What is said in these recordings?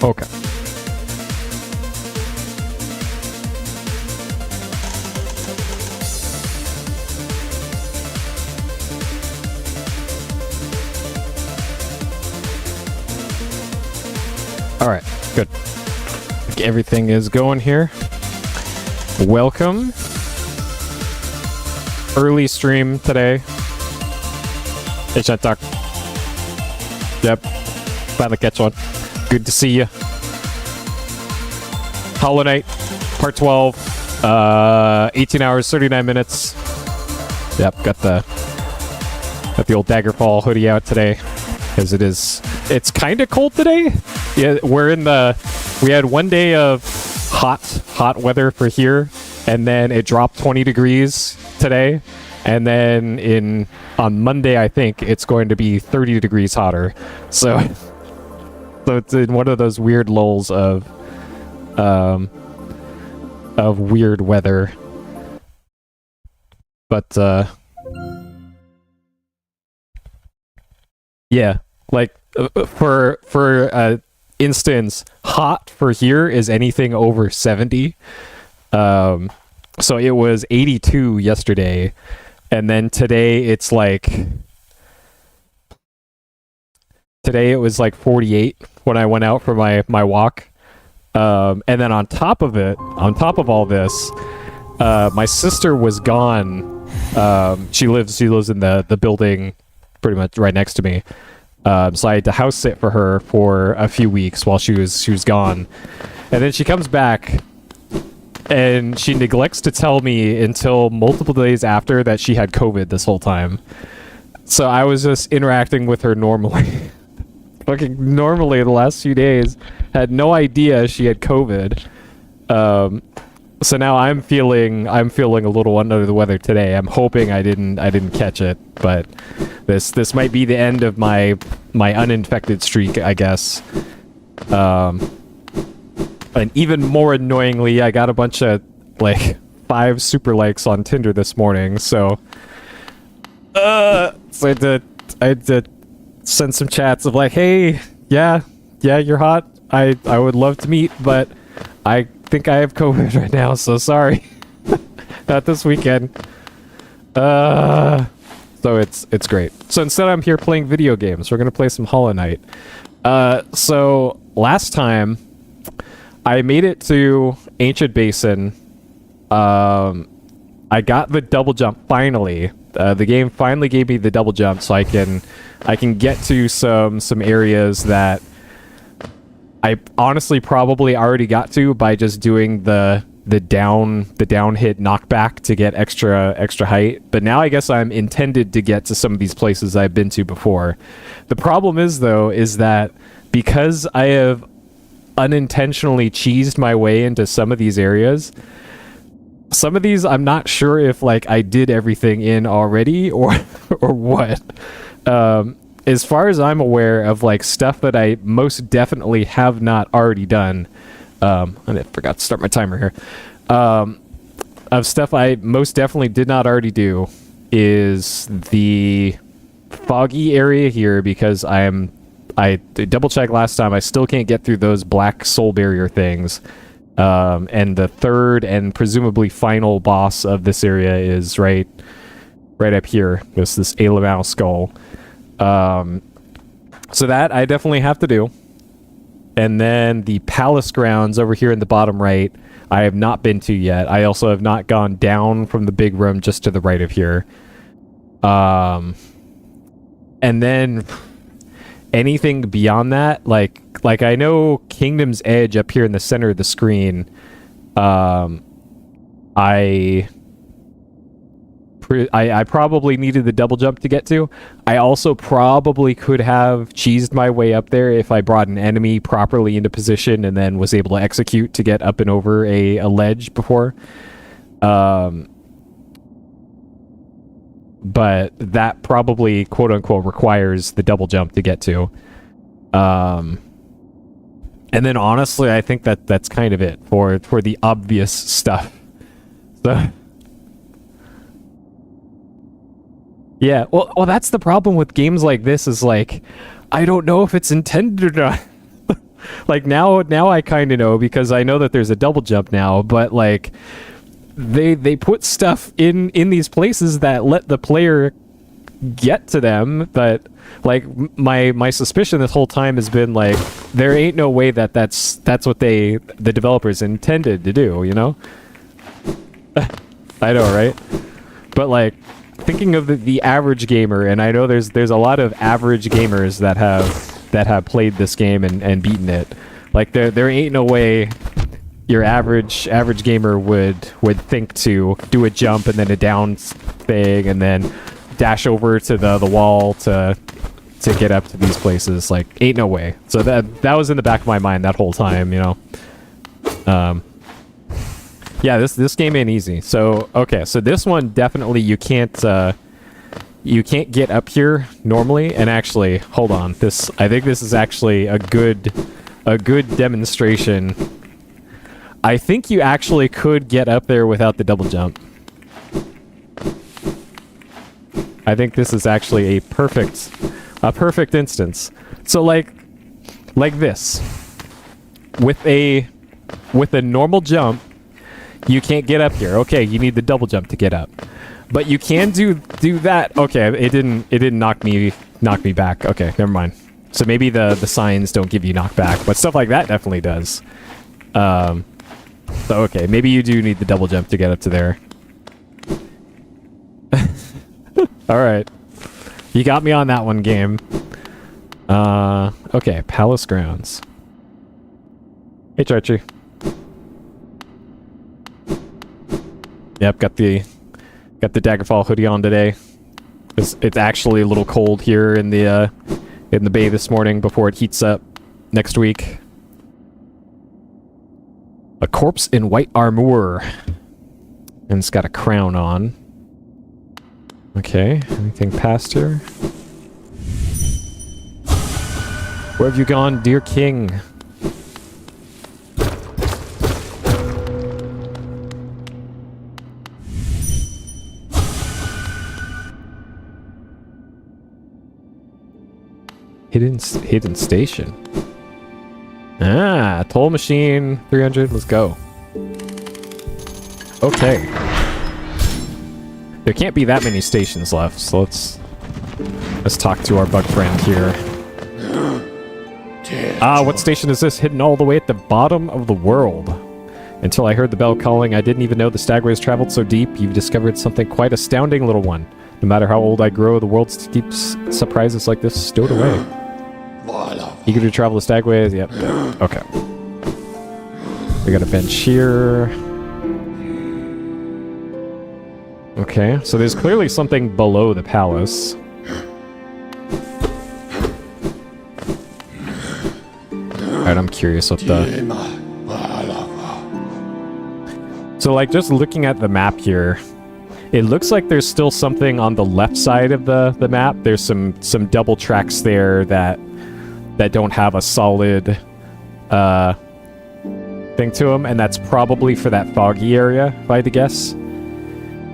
Okay. All right, good. Everything is going here. Welcome. Early stream today. Hey, Shantak. Yep. Glad to catch one. Good to see you. Hollow Knight, part 12. 18 hours, 39 minutes. Yep, got the old Daggerfall hoodie out today. Because it's kind of cold today. Yeah, we had one day of hot weather for here, and then it dropped 20 degrees today, and then on Monday I think it's going to be 30 degrees hotter. So it's in one of those weird lulls of weird weather. But yeah, like for instance, hot for here is anything over 70. So it was 82 yesterday, and then today it was like 48 when I went out for my walk. And then on top of all this, my sister was gone. She lives in the building pretty much right next to me. So I had to house sit for her for a few weeks while she was gone. And then she comes back and she neglects to tell me until multiple days after that she had COVID this whole time. So I was just interacting with her normally. Fucking normally the last few days. Had no idea she had COVID. So now I'm feeling a little under the weather today. I'm hoping I didn't catch it, but this might be the end of my uninfected streak, I guess. And even more annoyingly, I got a bunch of 5 super likes on Tinder this morning. So I had to send some chats of hey, yeah, you're hot. I would love to meet, but I think I have COVID right now, so sorry. Not this weekend. So it's great. So instead I'm here playing video games. We're gonna play some Hollow Knight. So last time I made it to Ancient Basin. I got the double jump finally. The game finally gave me the double jump, so I can get to some areas that I honestly probably already got to by just doing the down hit knockback to get extra height. But now I guess I'm intended to get to some of these places I've been to before. The problem is that because I have unintentionally cheesed my way into some of these areas, some of these I'm not sure if I did everything in already or what. As far as I'm aware of stuff that I most definitely have not already done, and I forgot to start my timer here. Of stuff I most definitely did not already do is the foggy area here, because I double checked last time. I still can't get through those black soul barrier things. And the third and presumably final boss of this area is right up here. There's this Alamau skull. So that I definitely have to do. And then the palace grounds over here in the bottom right, I have not been to yet. I also have not gone down from the big room just to the right of here. And then anything beyond that, like I know Kingdom's Edge up here in the center of the screen, I probably needed the double jump to get to. I also probably could have cheesed my way up there if I brought an enemy properly into position and then was able to execute to get up and over a ledge before. But that probably, quote unquote, requires the double jump to get to. And then honestly, I think that's kind of it for the obvious stuff. So yeah, well, that's the problem with games like this is I don't know if it's intended or not. Like now I kind of know because I know that there's a double jump now, but like they put stuff in these places that let the player get to them, but like my suspicion this whole time has been like there ain't no way that that's what the developers intended to do, you know? I know, right? But like thinking of the average gamer, and I know there's a lot of average gamers that have played this game and beaten it. Like there ain't no way your average gamer would think to do a jump and then a down thing and then dash over to the wall to get up to these places. Like ain't no way. So that was in the back of my mind that whole time, you know. Yeah, this game ain't easy. So okay, so this one definitely you can't get up here normally. And actually, hold on. I think this is actually a good demonstration. I think you actually could get up there without the double jump. I think this is actually a perfect instance. So like this. With a normal jump, you can't get up here. Okay, you need the double jump to get up. But you can do that. Okay, it didn't knock me back. Okay, never mind. So maybe the signs don't give you knockback, but stuff like that definitely does. So okay, maybe you do need the double jump to get up to there. All right, you got me on that one, game. Okay, Palace Grounds. Hey, Charchi. Yep, got the Daggerfall hoodie on today. It's actually a little cold here in the bay this morning before it heats up next week. A corpse in white armor, and it's got a crown on. Okay, anything past here? Where have you gone, dear king? Hidden station. Ah, toll machine 300. Let's go. Okay. There can't be that many stations left, so let's talk to our bug friend here. What station is this? Hidden all the way at the bottom of the world. Until I heard the bell calling, I didn't even know the stagways traveled so deep. You've discovered something quite astounding, little one. No matter how old I grow, the world keeps surprises like this stowed away. Eager to travel the stagways? Yep. Okay. We got a bench here. Okay, so there's clearly something below the palace. Alright, I'm curious what So like just looking at the map here, it looks like there's still something on the left side of the map. There's some double tracks there that don't have a solid thing to them, and that's probably for that foggy area, if I had to guess.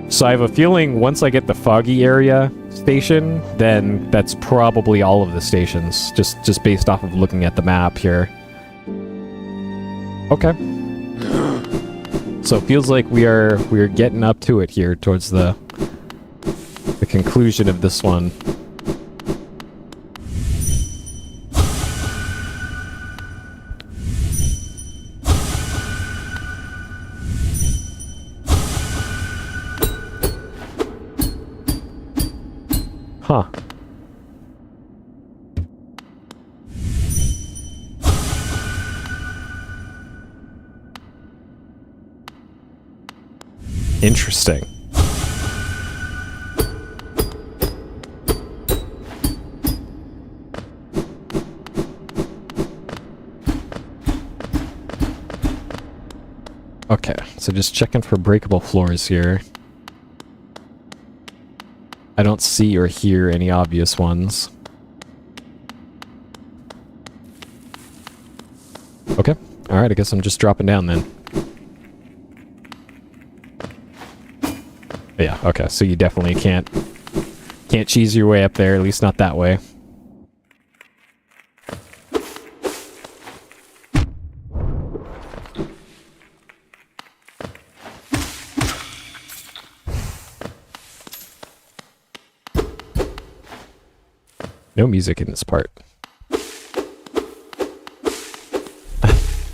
So I have a feeling once I get the foggy area station, then that's probably all of the stations, just based off of looking at the map here. Okay. So it feels like we are getting up to it here towards the conclusion of this one. Huh. Interesting. Okay, so just checking for breakable floors here. I don't see or hear any obvious ones. Okay, alright, I guess I'm just dropping down then. Yeah, okay, so you definitely can't cheese your way up there, at least not that way. No music in this part.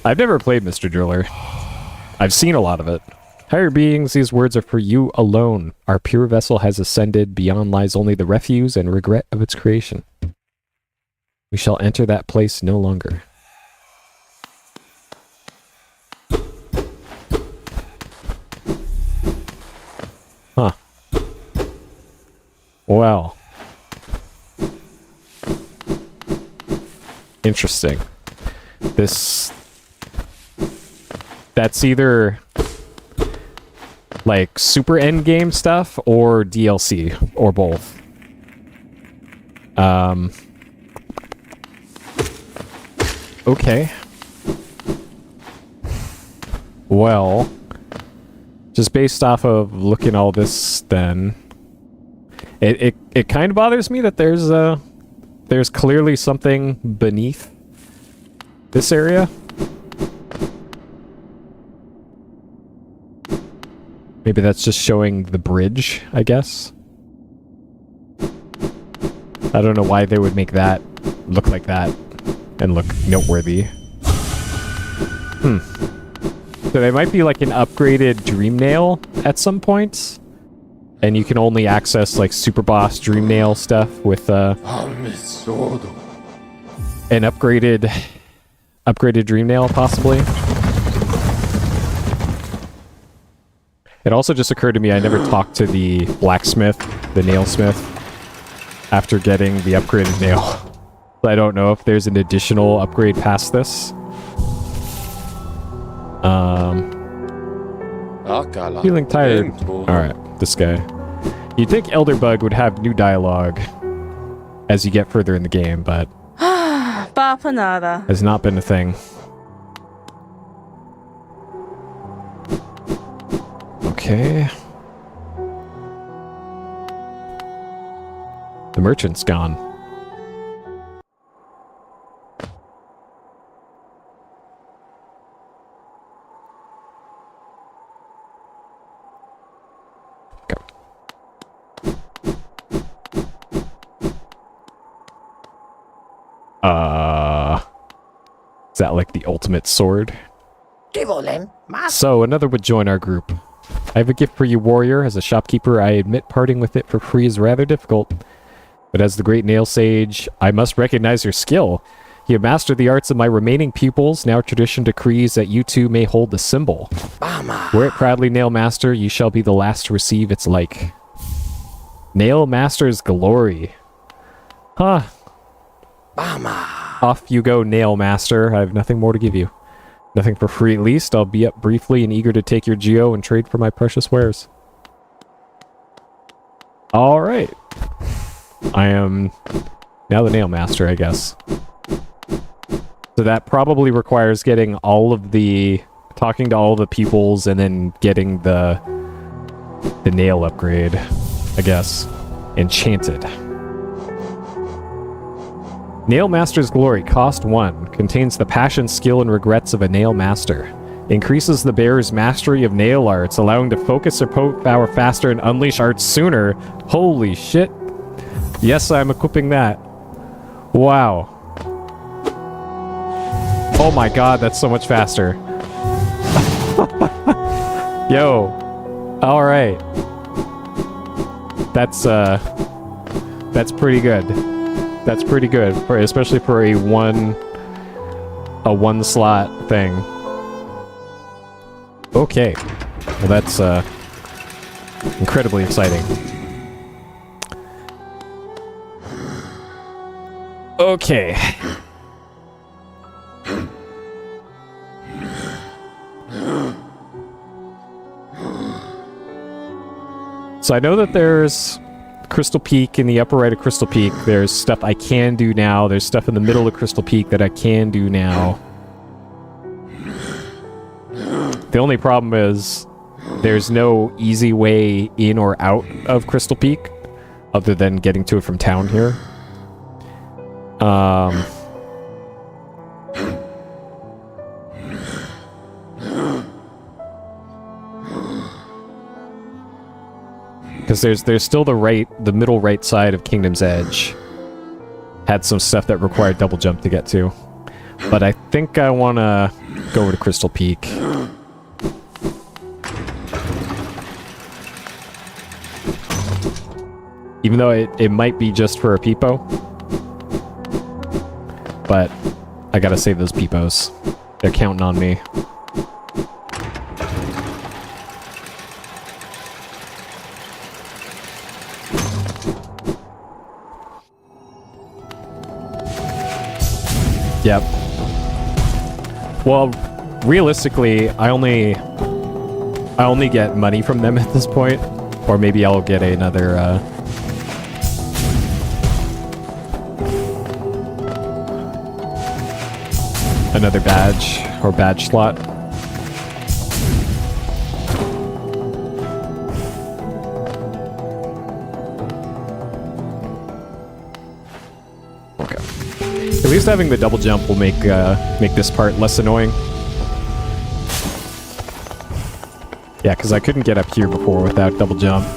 I've never played Mr. Driller. I've seen a lot of it. Higher beings, these words are for you alone. Our pure vessel has ascended. Beyond lies only the refuse and regret of its creation. We shall enter that place no longer. Huh. Well. Interesting. That's either like super endgame stuff or DLC or both. Okay. Well, just based off of looking all this, then it kind of bothers me that there's clearly something beneath this area. Maybe that's just showing the bridge, I guess. I don't know why they would make that look like that and look noteworthy. So there might be like an upgraded Dream Nail at some point, and you can only access like Super Boss Dream Nail stuff with an upgraded Dream Nail, possibly. It also just occurred to me I never talked to the blacksmith, the nailsmith, after getting the upgraded nail. I don't know if there's an additional upgrade past this. Feeling tired. Alright, this guy. You'd think Elderbug would have new dialogue as you get further in the game, but has not been a thing. Okay. The merchant's gone. Go. Is that like the ultimate sword? So, another would join our group. I have a gift for you, warrior. As a shopkeeper, I admit parting with it for free is rather difficult. But as the great nail sage, I must recognize your skill. You have mastered the arts of my remaining pupils. Now tradition decrees that you too may hold the symbol. Wear it proudly, Nail Master. You shall be the last to receive its like. Nail Master's glory. Huh. Off you go, Nail Master. I have nothing more to give you. Nothing for free at least. I'll be up briefly and eager to take your geo and trade for my precious wares. Alright. I am now the Nail Master, I guess. So that probably requires getting all of the... talking to all the pupils and then getting the nail upgrade, I guess. Enchanted. Nail Master's Glory, cost 1. Contains the passion, skill, and regrets of a nail master. Increases the bearer's mastery of nail arts, allowing to focus their power faster and unleash arts sooner. Holy shit. Yes, I'm equipping that. Wow. Oh my god, that's so much faster. Yo. Alright. That's pretty good. That's pretty good, especially for a one slot thing. Okay. Well, that's incredibly exciting. Okay. So I know that there's Crystal Peak in the upper right of Crystal Peak. There's stuff I can do now. There's stuff in the middle of Crystal Peak that I can do now. The only problem is there's no easy way in or out of Crystal Peak other than getting to it from town here. Because there's still the middle right side of Kingdom's Edge had some stuff that required double jump to get to. But I think I want to go over to Crystal Peak. Even though it might be just for a peepo. But I gotta save those peepos. They're counting on me. Yep. Well, realistically, I only get money from them at this point, or maybe I'll get another another badge or badge slot. At least having the double jump will make this part less annoying. Yeah, because I couldn't get up here before without double jump.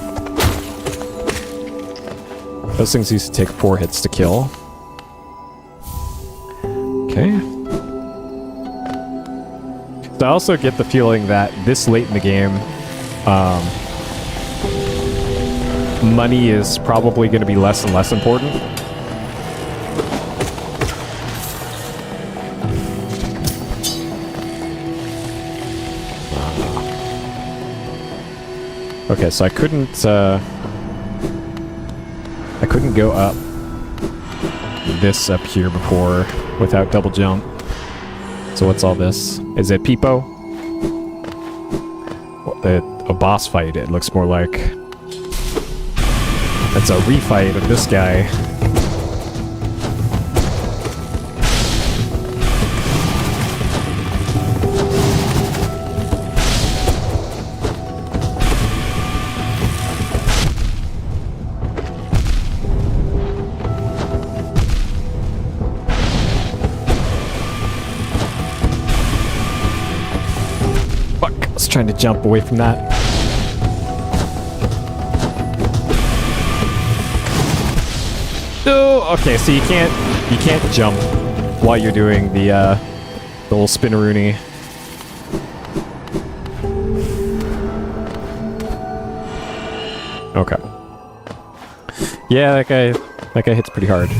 Those things used to take 4 hits to kill. Okay. So I also get the feeling that this late in the game, money is probably going to be less and less important. Okay, so I couldn't go up this up here before without double jump. So what's all this? Is it Peepo? A boss fight, it looks more like. It's a refight of this guy. Trying to jump away from that. Oh, okay, so you can't jump while you're doing the little spinneroonie. Okay. Yeah, that guy hits pretty hard.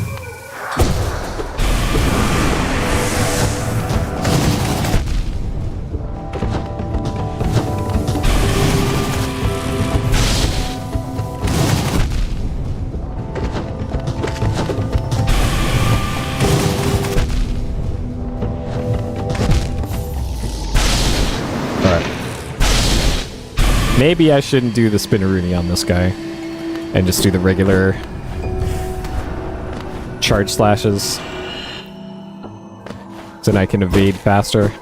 Maybe I shouldn't do the spinneroonie on this guy and just do the regular charge slashes so then I can evade faster.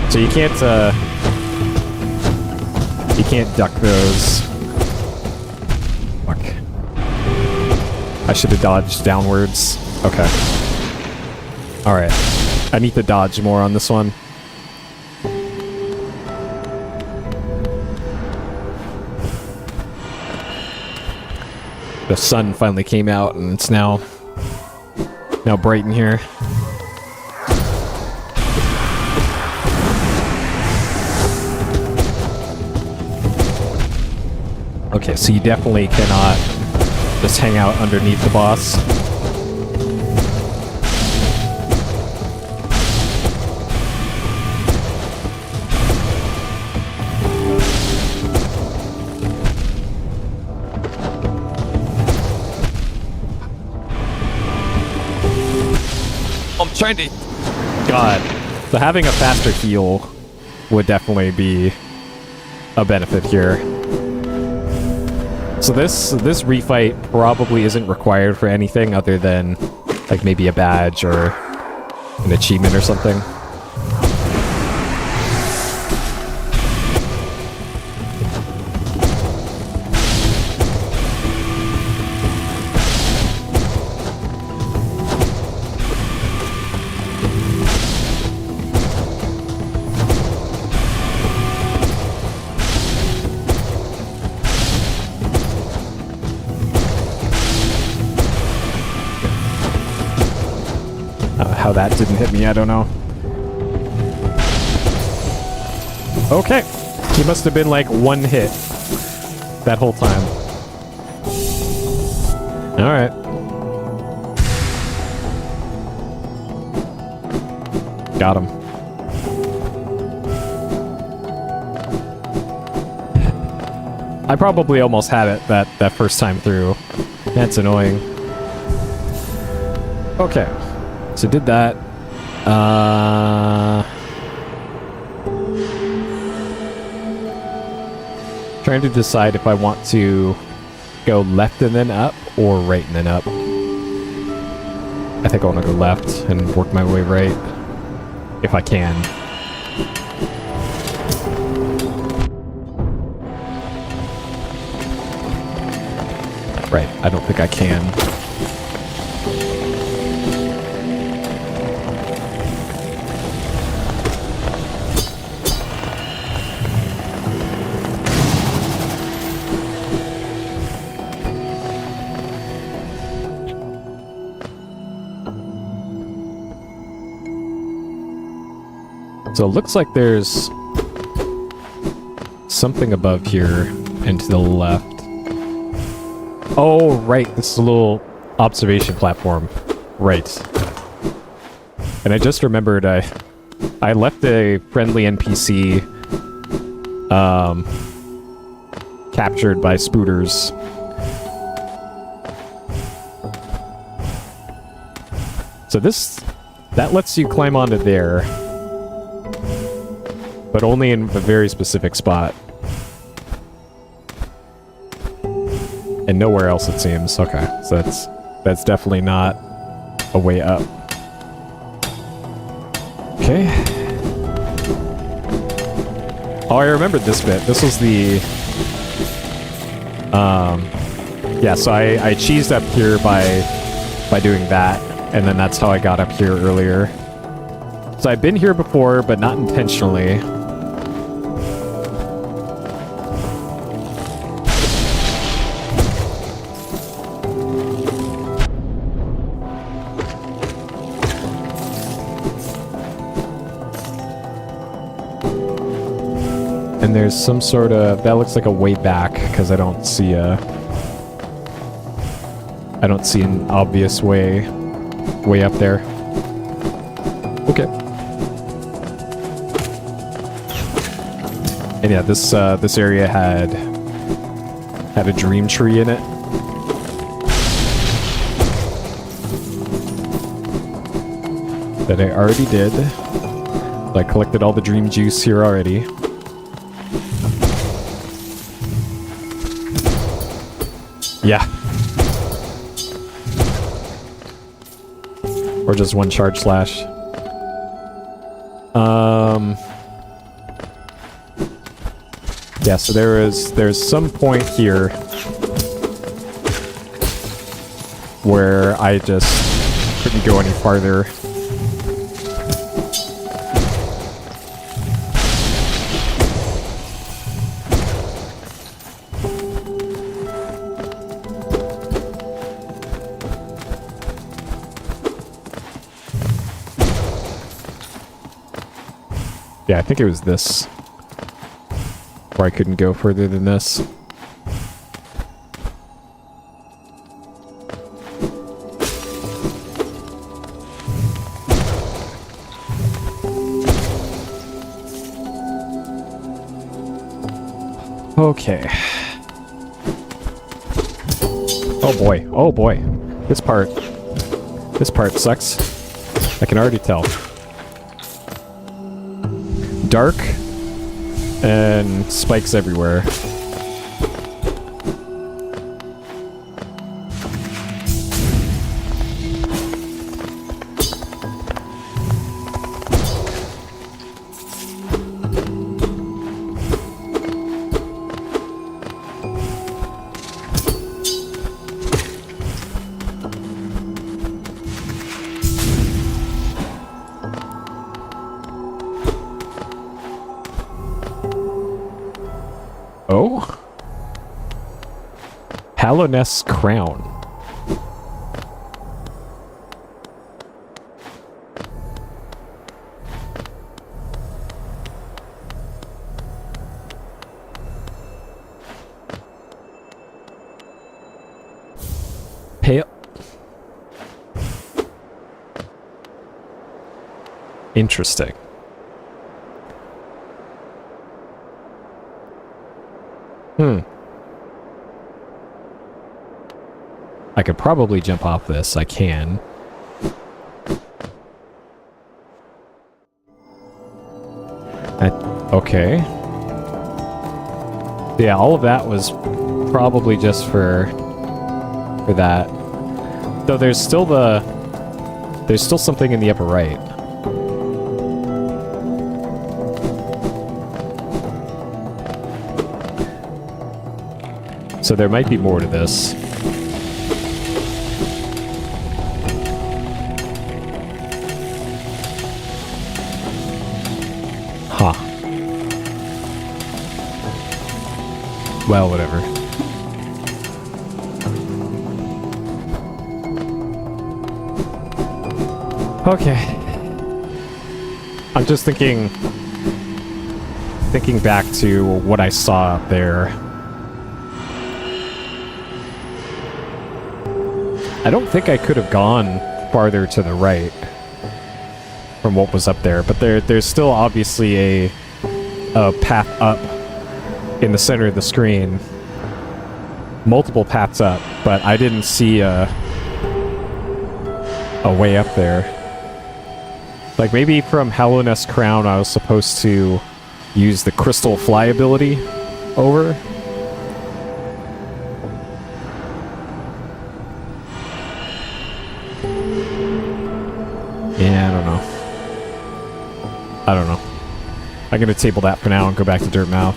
So you can't duck those. Fuck. I should have dodged downwards. Okay. Alright. I need to dodge more on this one. The sun finally came out and it's now bright in here. Okay, so you definitely cannot just hang out underneath the boss. I'm trying to... God. So having a faster heal would definitely be a benefit here. So this refight probably isn't required for anything other than like maybe a badge or an achievement or something. How that didn't hit me, I don't know. Okay. He must have been like one hit that whole time. Alright. Got him. I probably almost had it that first time through. That's annoying. Okay. So did that. Trying to decide if I want to go left and then up or right and then up. I think I want to go left and work my way right. If I can. Right, I don't think I can. So it looks like there's something above here and to the left. Oh, right. This is a little observation platform. Right. And I just remembered I left a friendly NPC captured by spooters. So that lets you climb onto there. But only in a very specific spot. And nowhere else, it seems. Okay, so that's definitely not a way up. Okay. Oh, I remembered this bit. This was the... yeah, so I cheesed up here by doing that, and then that's how I got up here earlier. So I've been here before, but not intentionally. And there's some sort of... That looks like a way back, because I don't see an obvious way up there. Okay. And yeah, this area had a dream tree in it. That I already did. I collected all the dream juice here already. Yeah. Or just one charge slash. Yeah, so there's some point here where I just couldn't go any farther. Yeah, I think it was this. Where I couldn't go further than this. Okay. Oh boy. Oh boy. This part sucks. I can already tell. Dark and spikes everywhere. Oh? Hallownest Crown. Interesting. I could probably jump off this. I can. Okay. Yeah, all of that was probably just for that. Though there's still something in the upper right. So there might be more to this. Huh. Well, whatever. Okay. I'm just thinking back to what I saw up there. I don't think I could have gone farther to the right from what was up there, but there's still obviously a path up in the center of the screen. Multiple paths up, but I didn't see a way up there. Like maybe from Hallownest Crown I was supposed to use the crystal fly ability over. Yeah, I don't know. I'm gonna table that for now and go back to Dirtmouth.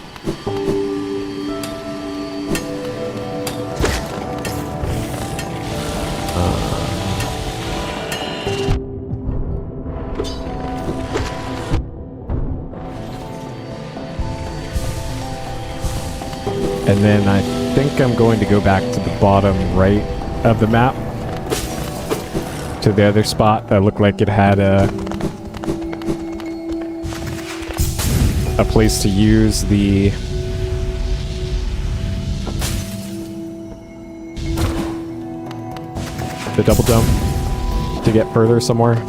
And then I think I'm going to go back to the bottom right of the map. To the other spot that looked like it had a place to use the double jump to get further somewhere.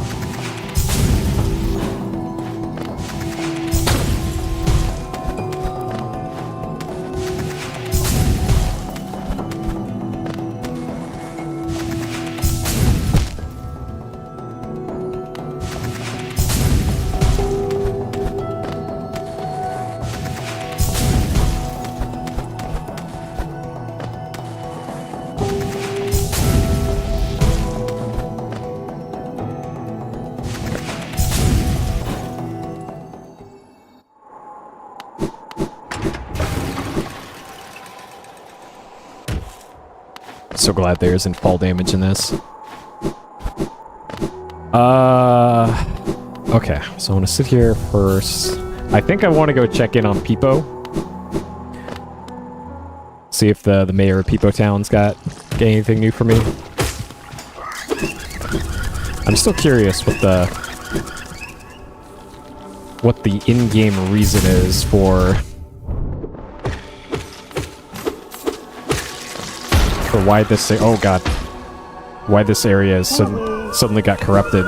So glad there isn't fall damage in this. Okay, so I want to sit here first. I think I want to go check in on Peepo. See if the mayor of Peepo Town's got anything new for me. I'm still curious what the in-game reason is for why this why this area is suddenly got corrupted.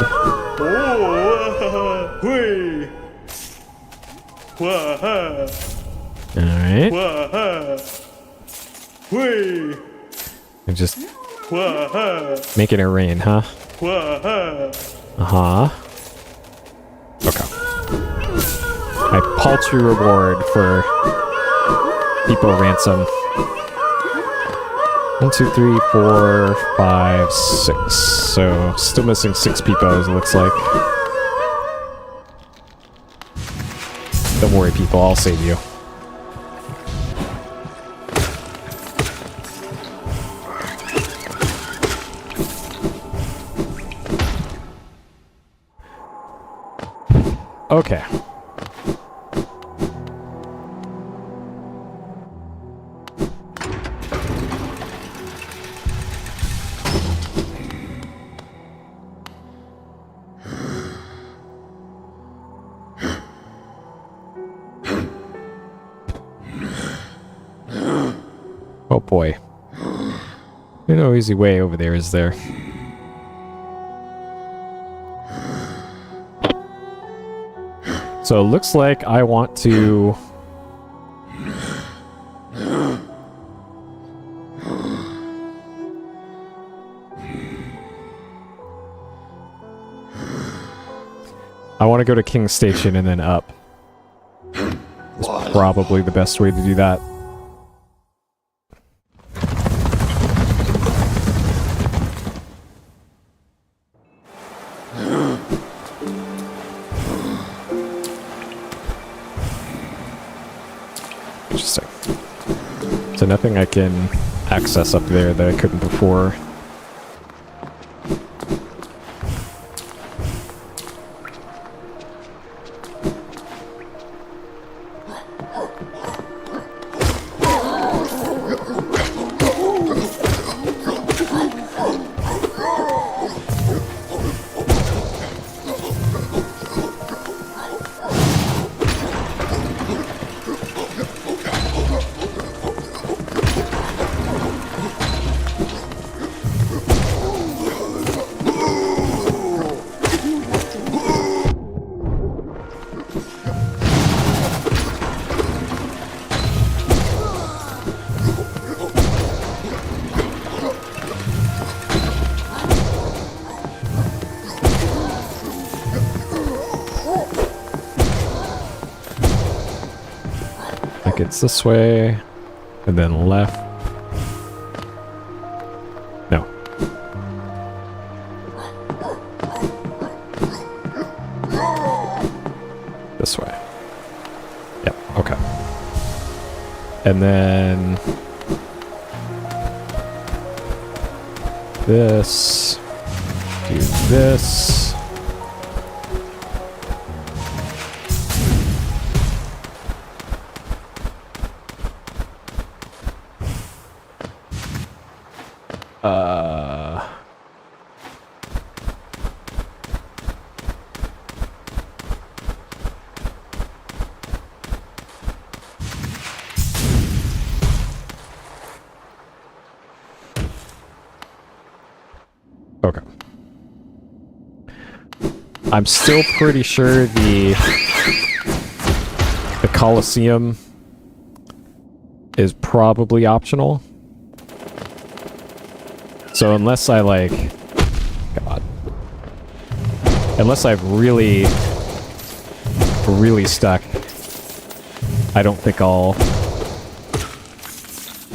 Alright. I'm just making it rain, huh? Uh-huh. Okay. My paltry reward for Peepo ransom. 1, 2, 3, 4, 5, 6. So, still missing 6 Peepos, it looks like. Don't worry, people, I'll save you. Okay. Oh boy. There's no easy way over there, is there? So it looks like I want to... I want to go to King's Station and then up. It's probably the best way to do that. Interesting. So nothing I can access up there that I couldn't before. It's this way, and then left. No. This way. Yep, okay. And then... this. Do this. Okay. I'm still pretty sure the Colosseum is probably optional. So unless I like... God. Unless I've really stuck, I don't think I'll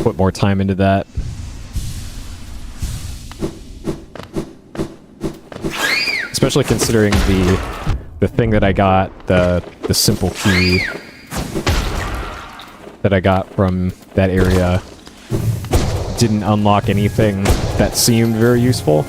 put more time into that. Especially considering the thing that I got, the simple key that I got from that area didn't unlock anything that seemed very useful.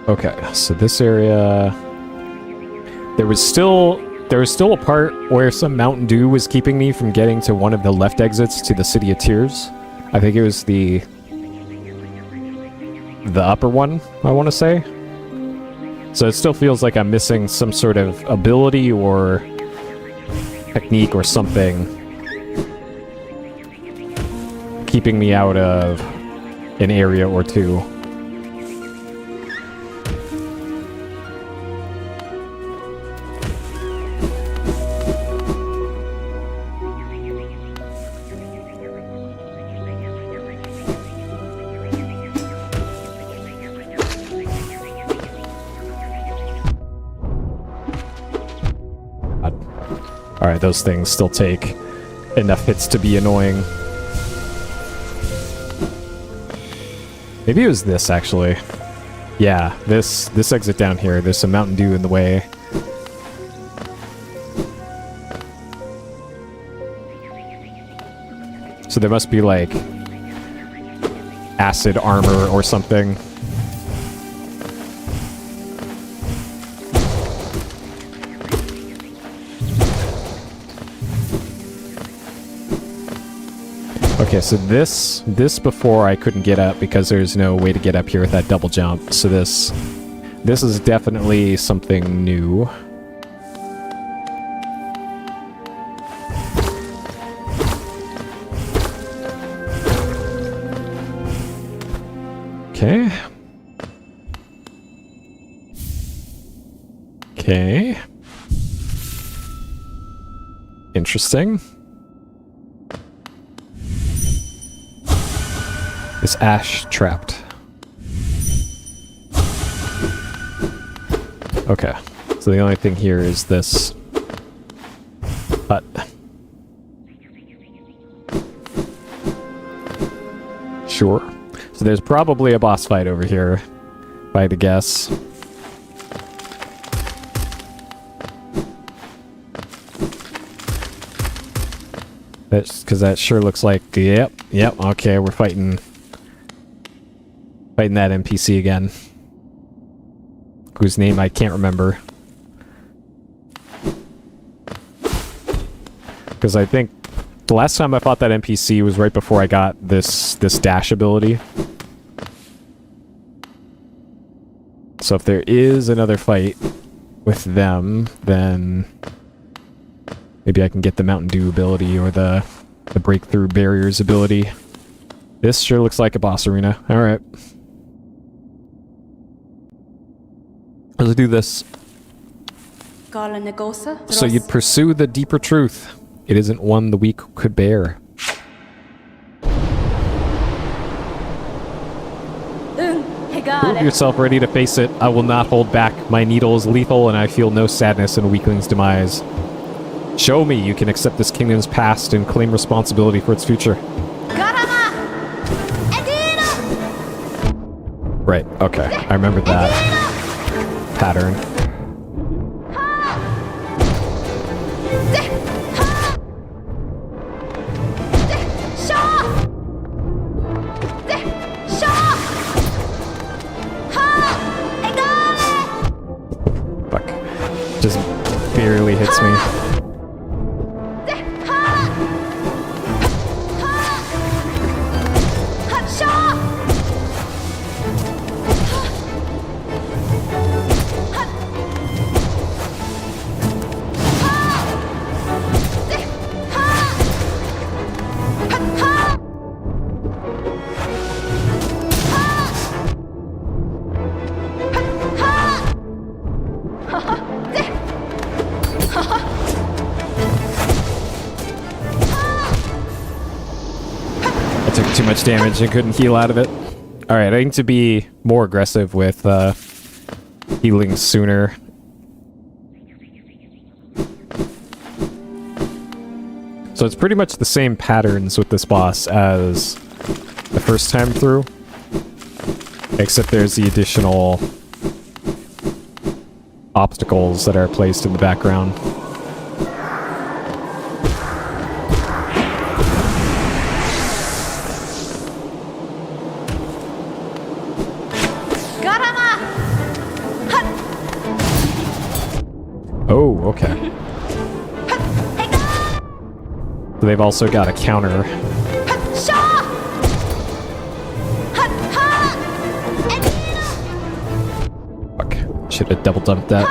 Okay, so this area... There was still a part where some Mountain Dew was keeping me from getting to one of the left exits to the City of Tears. I think it was the upper one, I want to say. So it still feels like I'm missing some sort of ability or technique or something keeping me out of an area or two. Alright, those things still take enough hits to be annoying. Maybe it was this, actually. Yeah, this exit down here. There's some Mountain Dew in the way. So there must be, like, acid armor or something. Okay, so this before I couldn't get up because there's no way to get up here with that double jump. So this is definitely something new. Okay. Okay. Interesting. Is ash trapped? Okay. So the only thing here is this hut. Sure. So there's probably a boss fight over here, if I had to guess. Because that sure looks like, yep, okay, we're fighting that NPC again. Whose name I can't remember. Because I think the last time I fought that NPC was right before I got this dash ability. So if there is another fight with them, then maybe I can get the Mountain Dew ability or the Breakthrough Barriers ability. This sure looks like a boss arena. Alright. Let's do this. So you'd pursue the deeper truth. It isn't one the weak could bear. Prove yourself ready to face it. I will not hold back. My needle is lethal and I feel no sadness in a weakling's demise. Show me you can accept this kingdom's past and claim responsibility for its future. Right, okay. I remember that pattern. Fuck. Just barely hits me. Too much damage and couldn't heal out of it. Alright, I need to be more aggressive with healing sooner. So it's pretty much the same patterns with this boss as the first time through, except there's the additional obstacles that are placed in the background. Oh, okay. So they've also got a counter. Fuck. Should have double dumped that.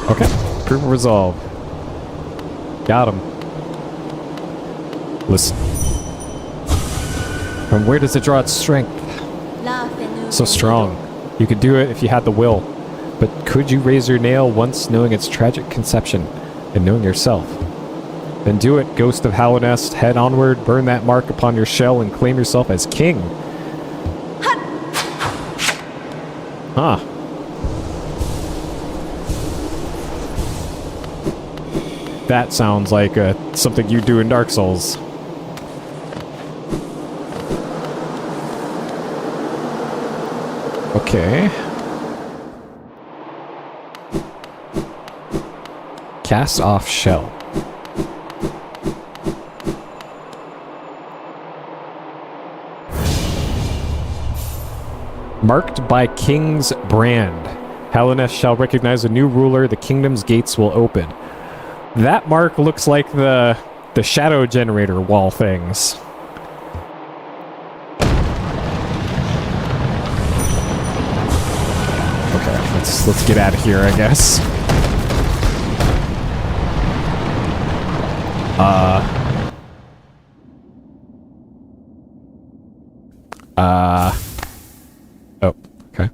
Okay, proof of resolve. Got him. Listen. From where does it draw its strength? So strong. You could do it if you had the will. But could you raise your nail once knowing its tragic conception and knowing yourself? Then do it, Ghost of Hallownest. Head onward, burn that mark upon your shell, and claim yourself as king. Huh. That sounds like something you do in Dark Souls. Okay. Cast off shell. Marked by King's brand. Hellenes shall recognize a new ruler, the kingdom's gates will open. That mark looks like the shadow generator wall things. Okay, let's get out of here, I guess. Oh, okay.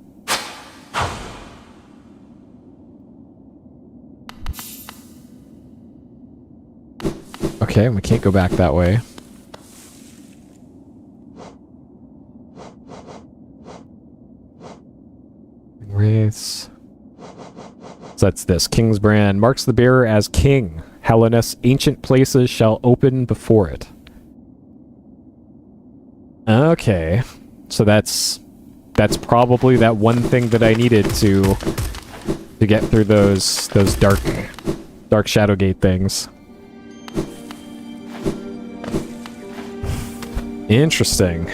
Okay, we can't go back that way. Wraiths. So that's this. King's brand marks the bearer as king. Hellenes, ancient places shall open before it. Okay. So that's probably that one thing that I needed to get through those dark Shadowgate things. Interesting.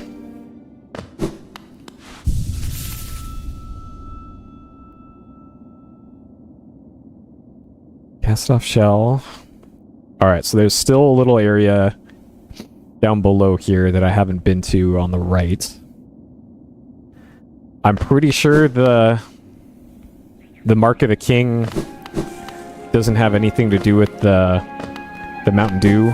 Cast off shell. Alright, so there's still a little area down below here that I haven't been to on the right. I'm pretty sure the Mark of the King doesn't have anything to do with the Mountain Dew.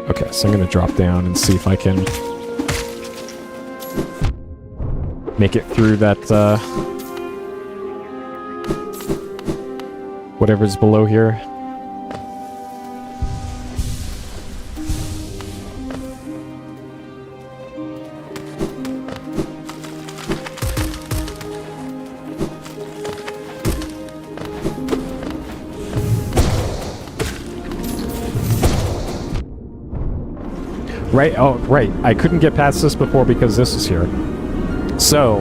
Okay, so I'm gonna drop down and see if I can make it through that, whatever's below here. Right, oh, right. I couldn't get past this before because this is here. So,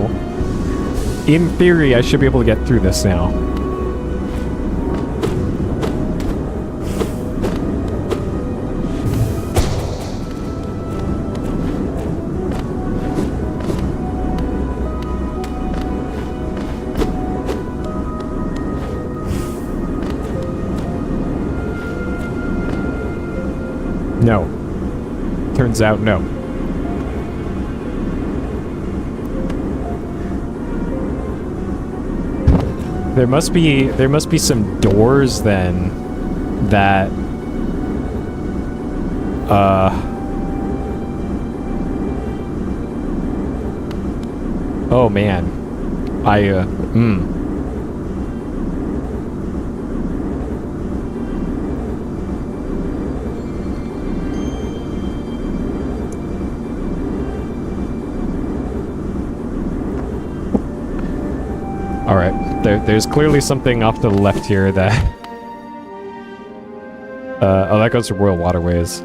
in theory, I should be able to get through this now. No. Turns out, no. There must be some doors then that oh man. Alright, there's clearly something off to the left here that... oh, that goes to Royal Waterways.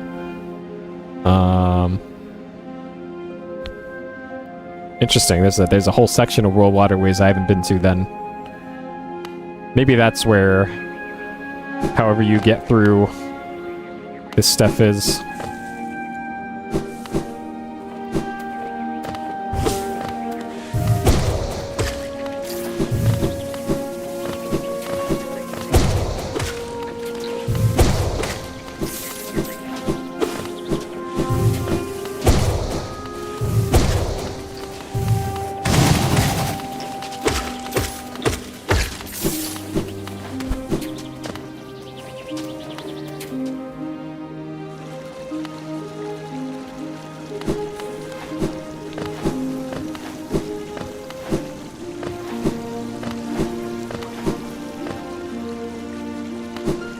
Interesting, there's a whole section of Royal Waterways I haven't been to then. Maybe that's where, however you get through this stuff is.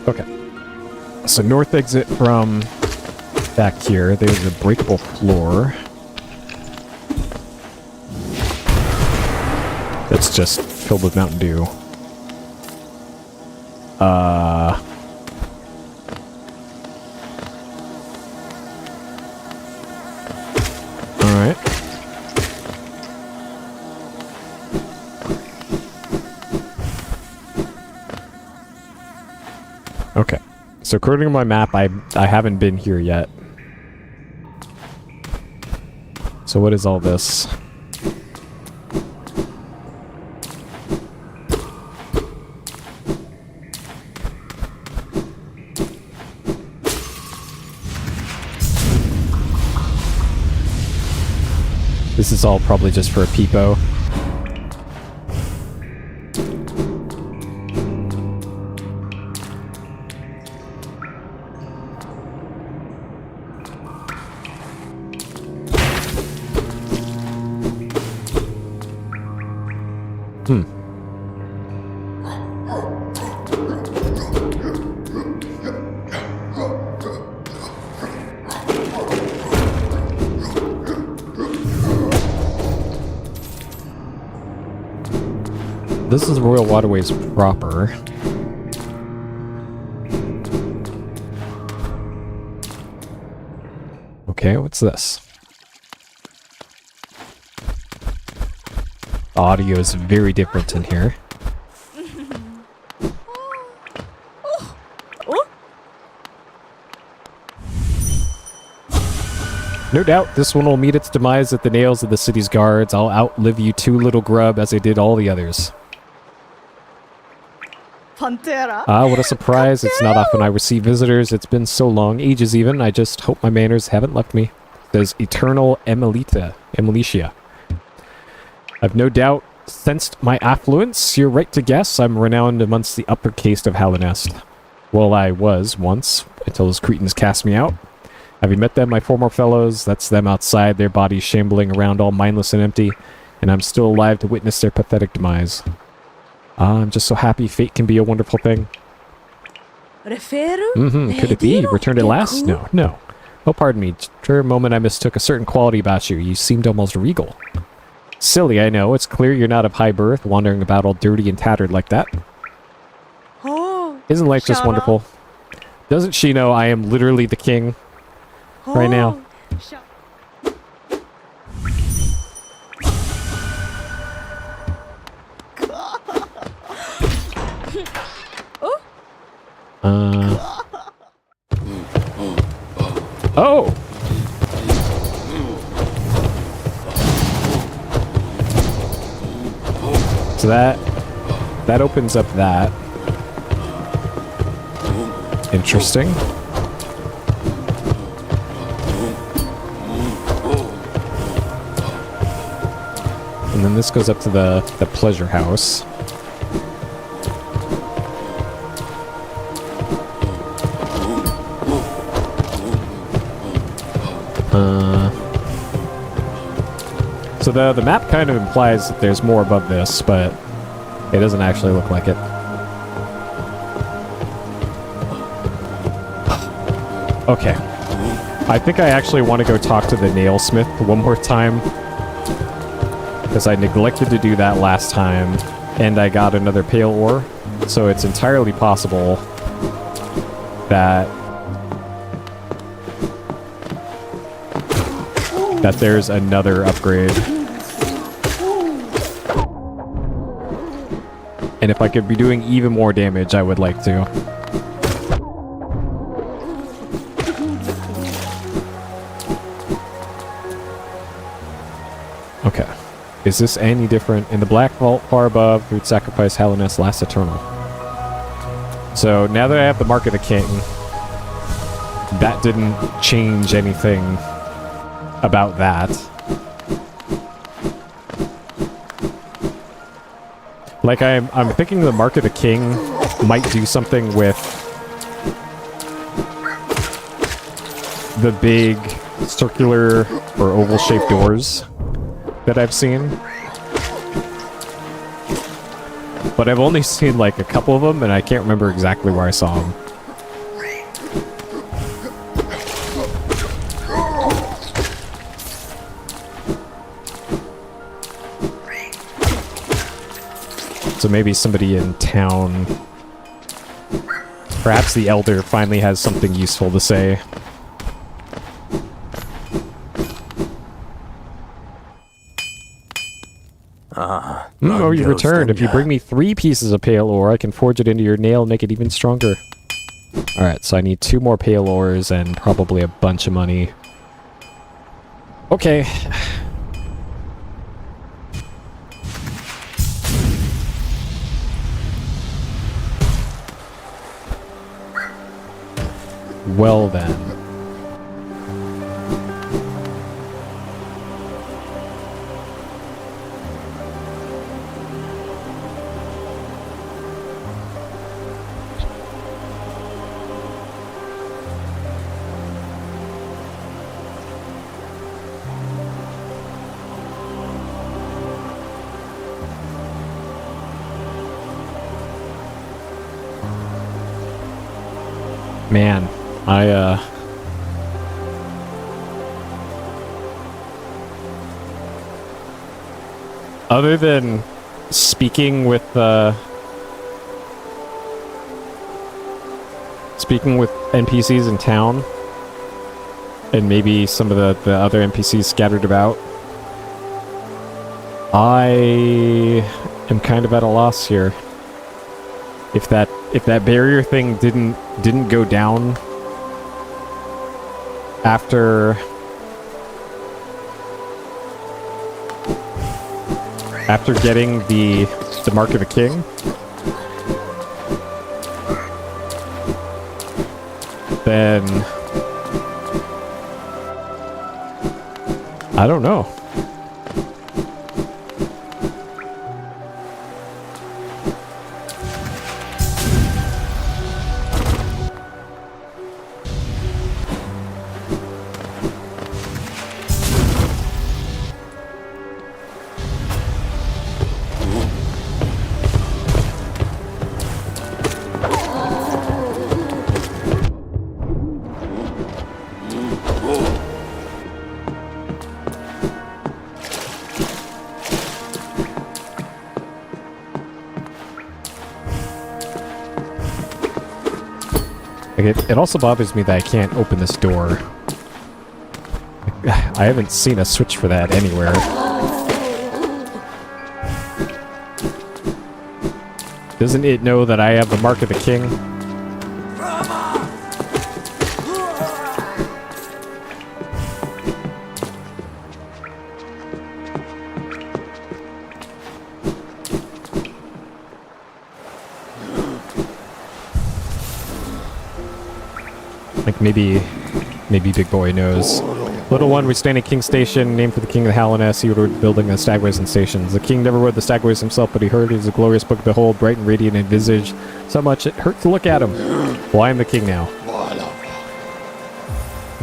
Okay. So north exit from back here. There's a breakable floor. That's just filled with Mountain Dew. so according to my map, I haven't been here yet. So what is all this? This is all probably just for a peepo. This is Royal Waterways proper. Okay, what's this? Audio is very different in here. No doubt, this one will meet its demise at the nails of the city's guards. I'll outlive you two, little grub, as I did all the others. Ah, what a surprise. It's not often I receive visitors. It's been so long, ages even. I just hope my manners haven't left me. There's Eternal Emilitia. I've no doubt sensed my affluence. You're right to guess. I'm renowned amongst the upper caste of Hallinest. Well, I was once, until those cretins cast me out. Have you met them, my former fellows? That's them outside, their bodies shambling around all mindless and empty, and I'm still alive to witness their pathetic demise. I'm just so happy fate can be a wonderful thing. Could it be? Returned at last? No. Oh, pardon me. For a moment I mistook a certain quality about you. You seemed almost regal. Silly, I know. It's clear you're not of high birth, wandering about all dirty and tattered like that. Isn't life just wonderful? Doesn't she know I am literally the king right now? Oh! So that opens up that. Interesting. And then this goes up to the pleasure house. So the map kind of implies that there's more above this, but it doesn't actually look like it. Okay. I think I actually want to go talk to the nailsmith one more time, because I neglected to do that last time, and I got another pale ore, so it's entirely possible that there's another upgrade. And if I could be doing even more damage, I would like to. Okay. Is this any different? In the Black Vault far above, who'd sacrifice Hallinest last eternal. So now that I have the Mark of the King, that didn't change anything about that. Like, I'm thinking the Mark of the King might do something with the big circular or oval-shaped doors that I've seen. But I've only seen like a couple of them, and I can't remember exactly where I saw them. So maybe somebody in town, perhaps the Elder, finally has something useful to say. Oh, you returned. If you bring me 3 pieces of pale ore, I can forge it into your nail and make it even stronger. Alright, so I need 2 more pale ores and probably a bunch of money. Okay. Well then. Man, other than speaking with NPCs in town, and maybe some of the other NPCs scattered about, I am kind of at a loss here. If that barrier thing didn't go down after getting the Mark of the King, then I don't know. It also bothers me that I can't open this door. I haven't seen a switch for that anywhere. Doesn't it know that I have the Mark of the King? Like maybe Big Boy knows. Little one, we stand at King Station, named for the King of the Hallowness. He ordered building the stagways and stations. The king never rode the stagways himself, but he heard it is a glorious book to behold, bright and radiant in visage. So much it hurt to look at him. Well, I am the king now.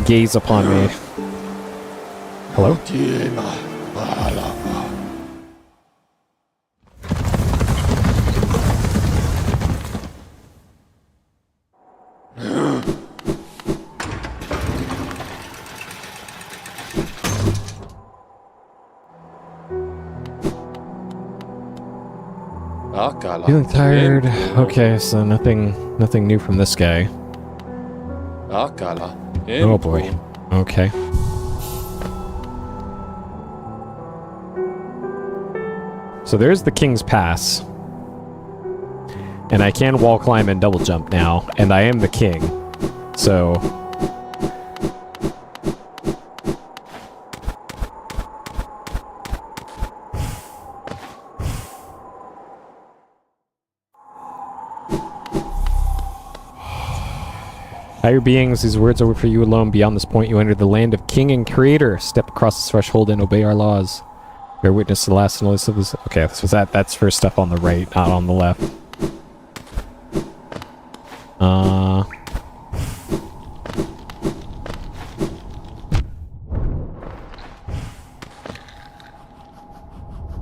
Gaze upon me. Hello? Feeling tired. Okay, so nothing new from this guy. Oh boy. Okay. So there's the King's Pass. And I can wall climb and double jump now, and I am the king. So higher beings, these words are for you alone. Beyond this point, you enter the land of King and Creator. Step across this threshold and obey our laws. Bear witness to the last and least of this. Okay, that's for stuff on the right, not on the left.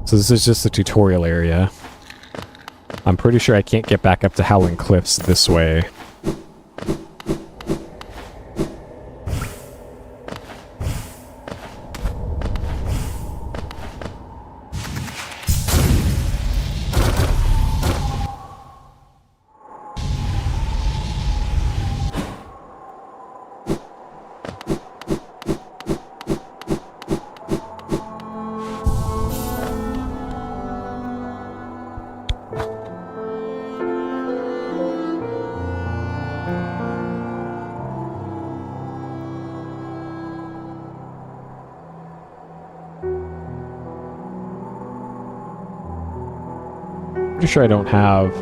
So this is just a tutorial area. I'm pretty sure I can't get back up to Howling Cliffs this way. Pretty sure I don't have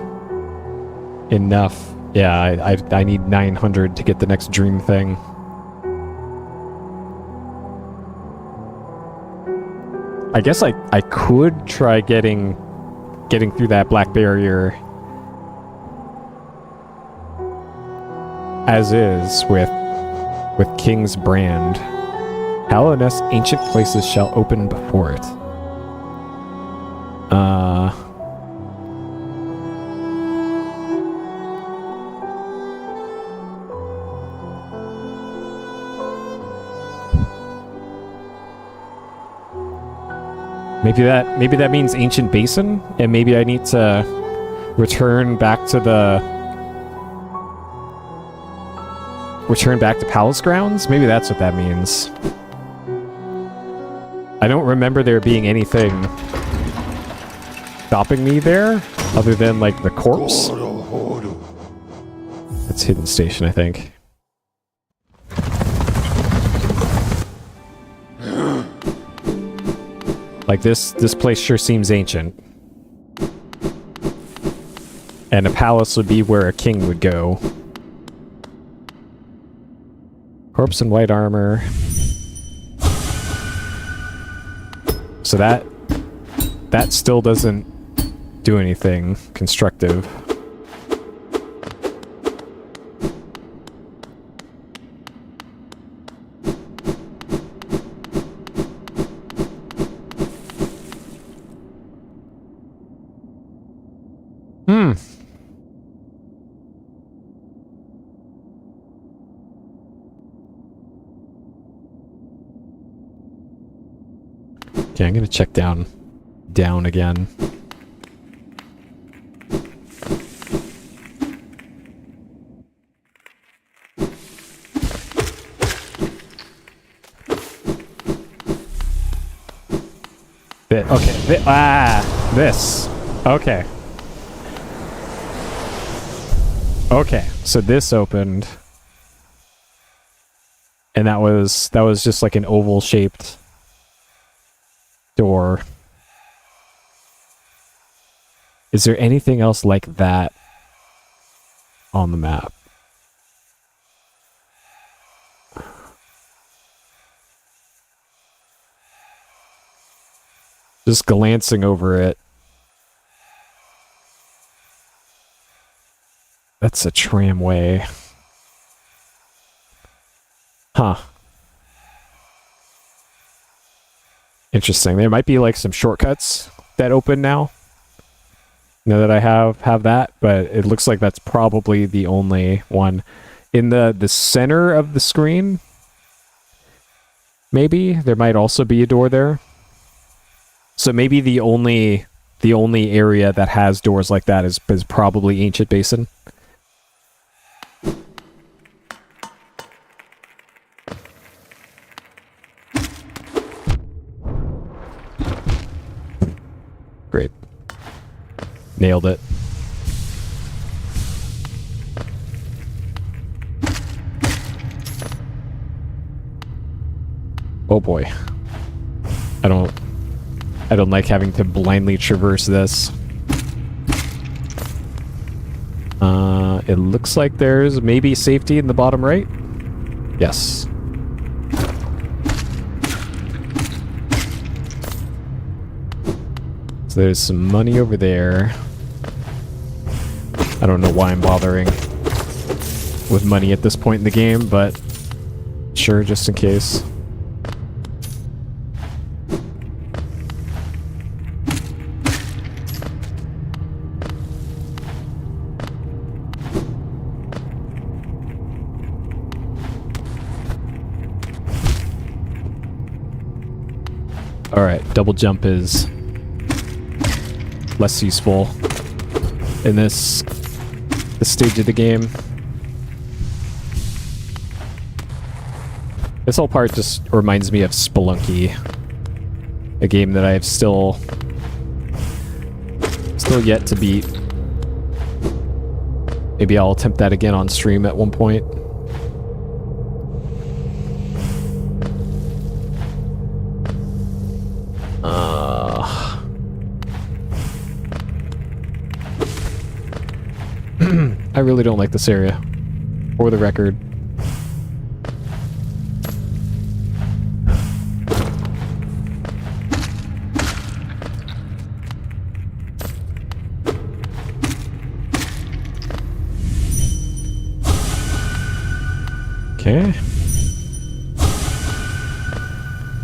enough. Yeah, I need 900 to get the next dream thing. I guess I could try getting through that black barrier as is with King's Brand. Hallowness ancient places shall open before it. Maybe that means ancient basin, and maybe I need to return back to Palace Grounds. Maybe that's what that means. I don't remember there being anything stopping me there other than like the corpse. It's Hidden Station, I think. Like this place sure seems ancient. And a palace would be where a king would go. Corpse in white armor. So that still doesn't do anything constructive. Okay, I'm gonna check down again. This. Okay. Okay, so this opened. And that was just like an oval shaped door. Is there anything else like that on the map? Just glancing over it. That's a tramway. Huh. Interesting. There might be like some shortcuts that open now. Now that I have that, but it looks like that's probably the only one. In the center of the screen, maybe there might also be a door there. So maybe the only area that has doors like that is probably Ancient Basin. Great. Nailed it. Oh boy. I don't like having to blindly traverse this. It looks like there's maybe safety in the bottom right. Yes. So there's some money over there. I don't know why I'm bothering with money at this point in the game, but sure, just in case. Alright, double jump is less useful in this stage of the game. This whole part just reminds me of Spelunky, a game that I have still yet to beat. Maybe I'll attempt that again on stream at one point. I really don't like this area. For the record. Okay.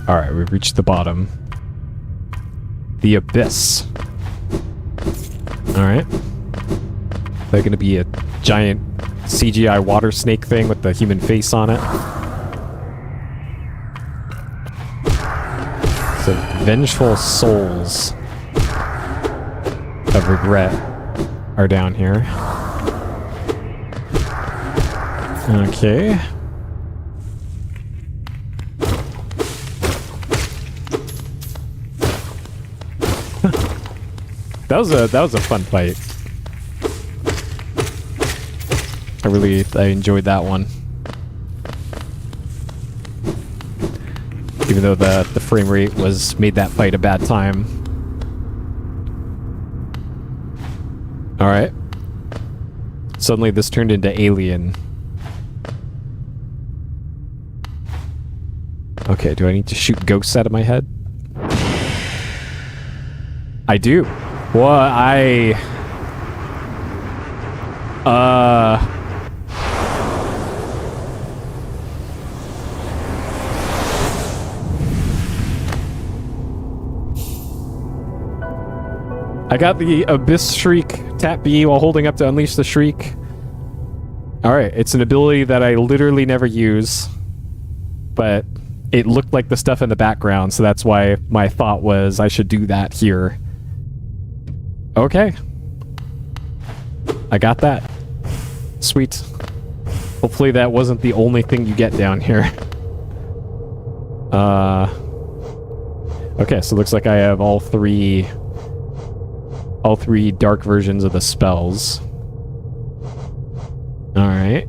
Alright, we've reached the bottom. The abyss. Alright. They're gonna be a giant CGI water snake thing with the human face on it. So, vengeful souls of regret are down here. Okay. That was a fun fight. I enjoyed that one. Even though the frame rate made that fight a bad time. Alright. Suddenly this turned into Alien. Okay, do I need to shoot ghosts out of my head? I do. Well, I got the Abyss Shriek. Tap B while holding up to unleash the Shriek. Alright, it's an ability that I literally never use. But it looked like the stuff in the background, so that's why my thought was I should do that here. Okay. I got that. Sweet. Hopefully that wasn't the only thing you get down here. Okay, so it looks like I have all three dark versions of the spells. Alright.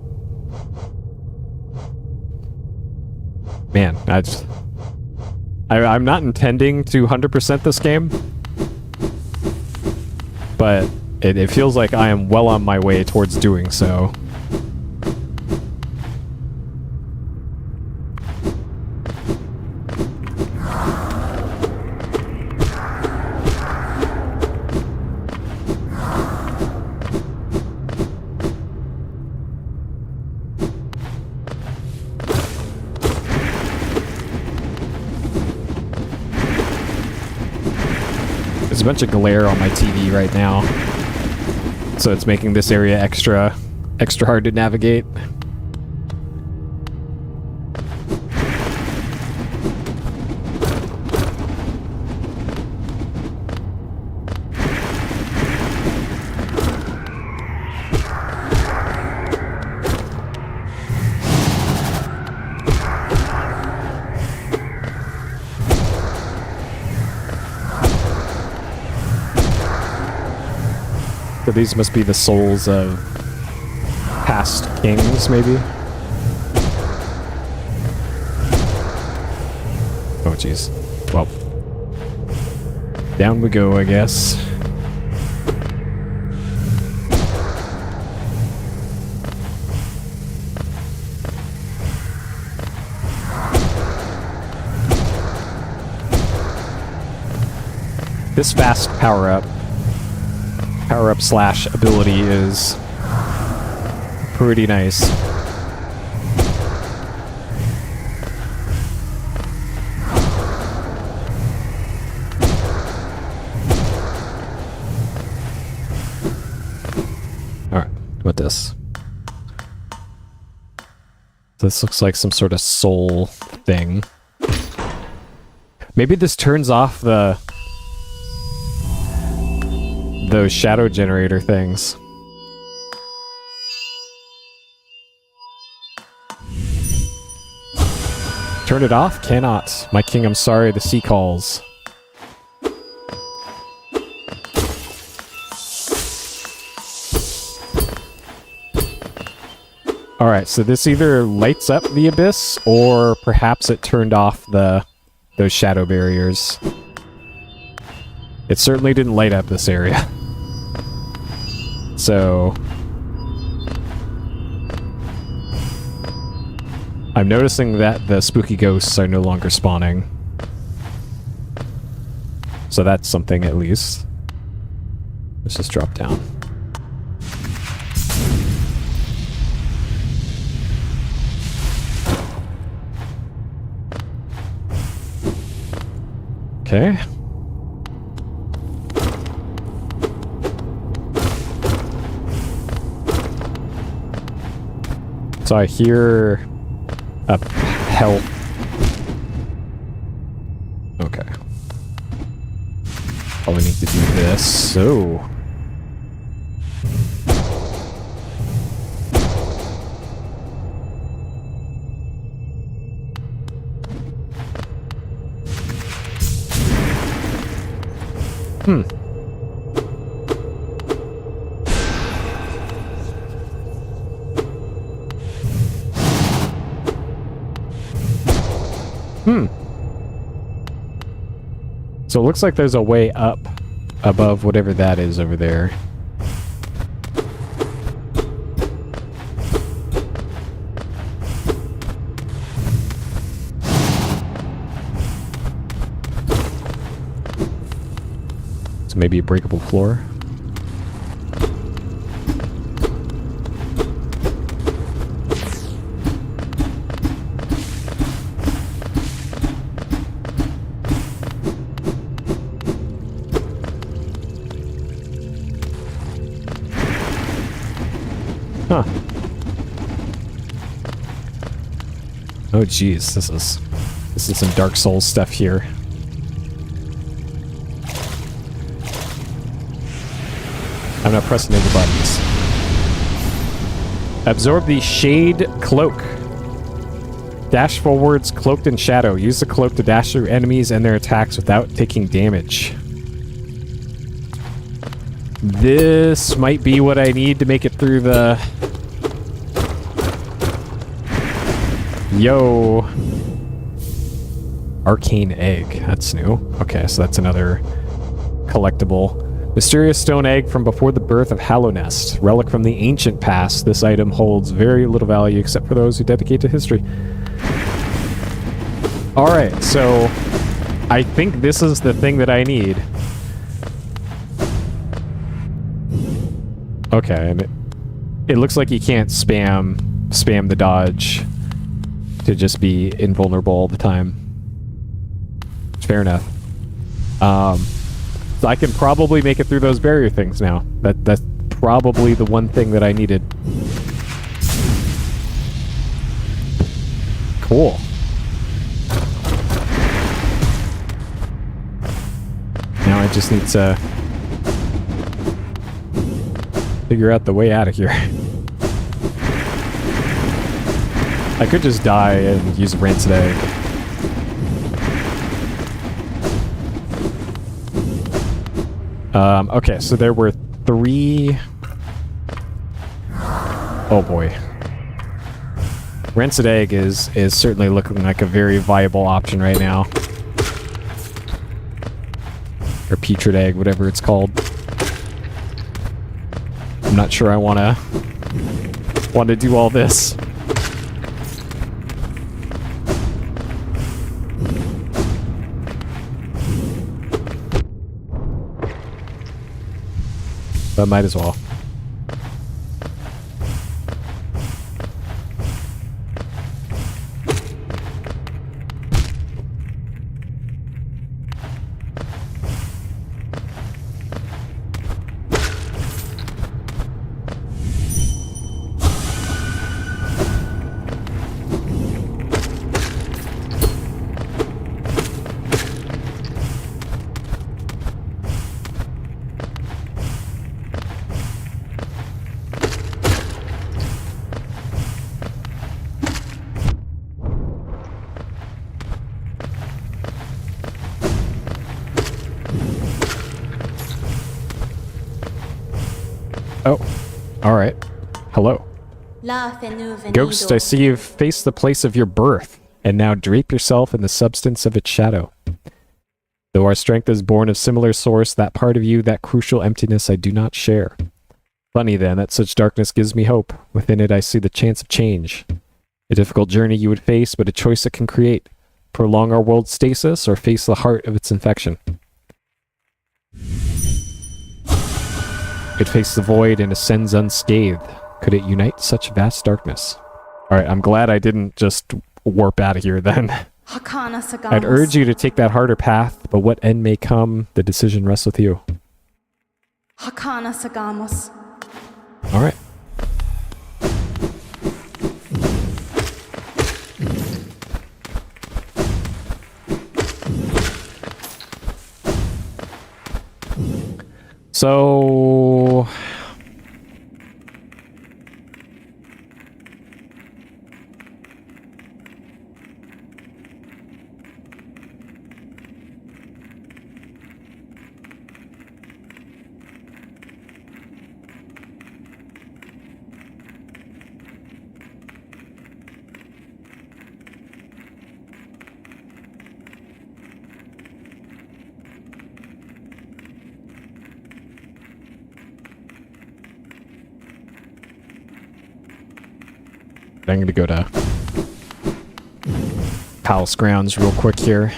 Man, I'm not intending to 100% this game, but it feels like I am well on my way towards doing so. There's a bunch of glare on my TV right now, so it's making this area extra hard to navigate. So these must be the souls of past kings, maybe? Oh, jeez. Well. Down we go, I guess. This fast power-up slash ability is pretty nice. Alright, what this? This looks like some sort of soul thing. Maybe this turns off those shadow generator things. Turn it off? Cannot. My king, I'm sorry, the sea calls. Alright, so this either lights up the abyss, or perhaps it turned off those shadow barriers. It certainly didn't light up this area. So, I'm noticing that the spooky ghosts are no longer spawning. So that's something at least. Let's just drop down. Okay. So I hear a help. Okay. Probably need to do this. So. So it looks like there's a way up above whatever that is over there. So maybe a breakable floor. Huh. Oh geez, this is some Dark Souls stuff here. I'm not pressing any buttons. Absorb the Shade Cloak. Dash forwards, cloaked in shadow. Use the cloak to dash through enemies and their attacks without taking damage. This might be what I need to make it through the... Yo. Arcane Egg. That's new. Okay, so that's another collectible. Mysterious stone egg from before the birth of Hallownest. Relic from the ancient past. This item holds very little value except for those who dedicate to history. Alright, so I think this is the thing that I need. Okay, and it looks like you can't spam the dodge to just be invulnerable all the time. Fair enough. So I can probably make it through those barrier things now. That's probably the one thing that I needed. Cool. Now I just need to figure out the way out of here. I could just die and use a rancid egg. Okay, so there were 3... Oh boy. Rancid egg is certainly looking like a very viable option right now. Or putrid egg, whatever it's called. I'm not sure I want to do all this. But might as well. Oh, alright. Hello. Ghost, I see you've faced the place of your birth, and now drape yourself in the substance of its shadow. Though our strength is born of similar source, that part of you, that crucial emptiness I do not share. Funny then, that such darkness gives me hope. Within it I see the chance of change. A difficult journey you would face, but a choice it can create. Prolong our world's stasis or face the heart of its infection. It faces the void and ascends unscathed. Could it unite such vast darkness? Alright, I'm glad I didn't just warp out of here then. I'd urge you to take that harder path, but what end may come, the decision rests with you. Alright. So... I'm going to go to Palace Grounds real quick here.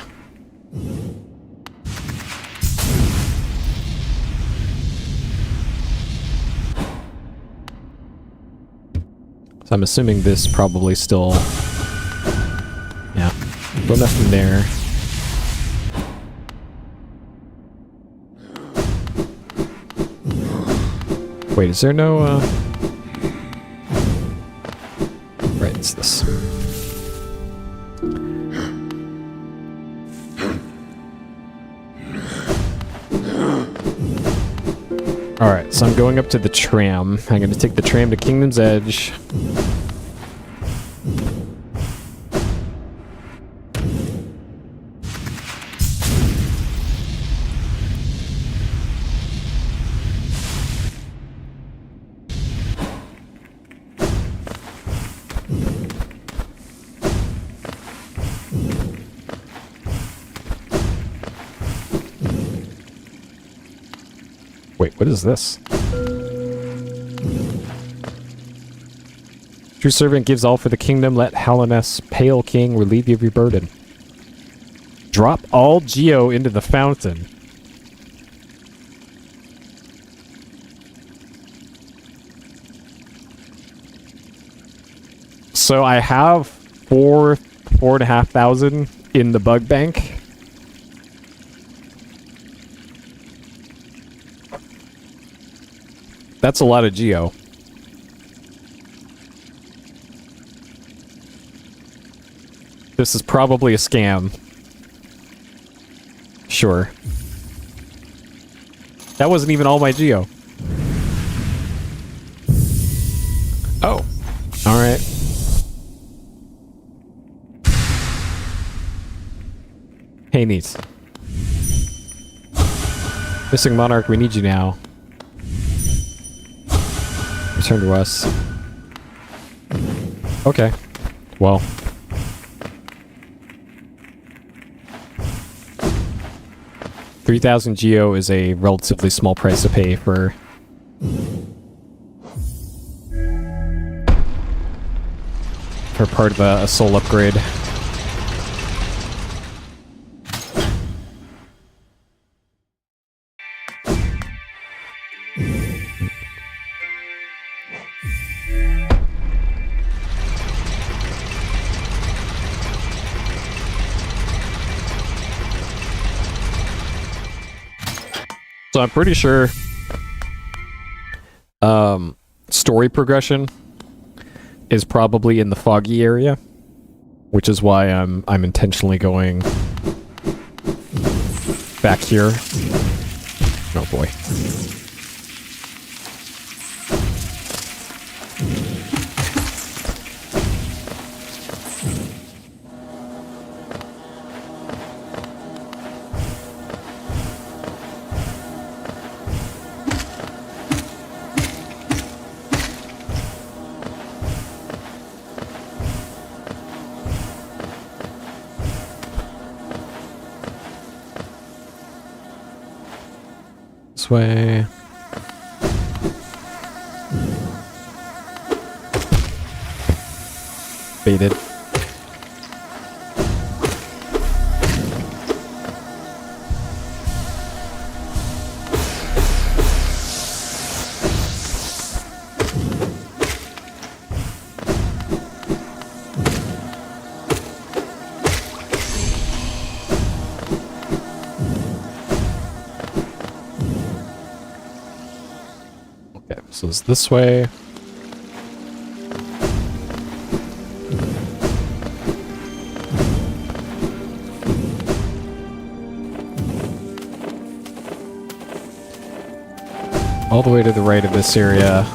So I'm assuming this probably still... Yeah, still nothing there. Wait, is there no... Right, it's this. Alright, so I'm going up to the tram. I'm going to take the tram to Kingdom's Edge. Wait, what is this? True servant gives all for the kingdom. Let Hallowness, pale king, relieve you of your burden. Drop all geo into the fountain. So I have 4,500 in the bug bank. That's a lot of geo. This is probably a scam. Sure. That wasn't even all my geo. Oh. Alright. Hey, neat. Missing Monarch, we need you now. Return to us. Okay. Well. $3,000 geo is a relatively small price to pay for... part of a soul upgrade. So I'm pretty sure story progression is probably in the foggy area, which is why I'm intentionally going back here. Oh boy. This way. Baited. Okay, so it's this way. All the way to the right of this area.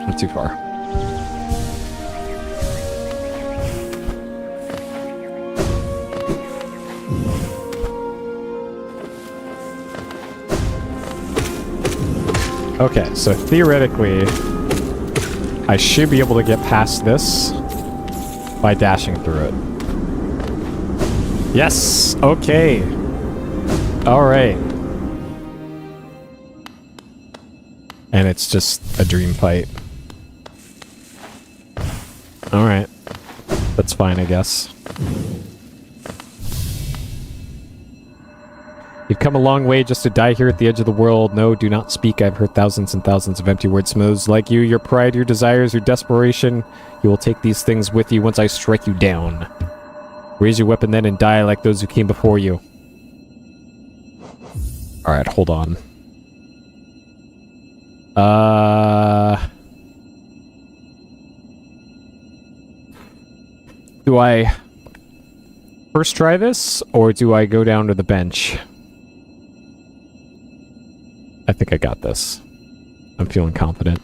Not too far. Okay, so theoretically, I should be able to get past this by dashing through it. Yes! Okay! Alright. And it's just a dream fight. Alright. That's fine, I guess. You've come a long way just to die here at the edge of the world. No, do not speak. I've heard thousands and thousands of empty words from those like you. Your pride, your desires, your desperation. You will take these things with you once I strike you down. Raise your weapon then and die like those who came before you. Alright, hold on. Do I first try this, or do I go down to the bench? I think I got this. I'm feeling confident.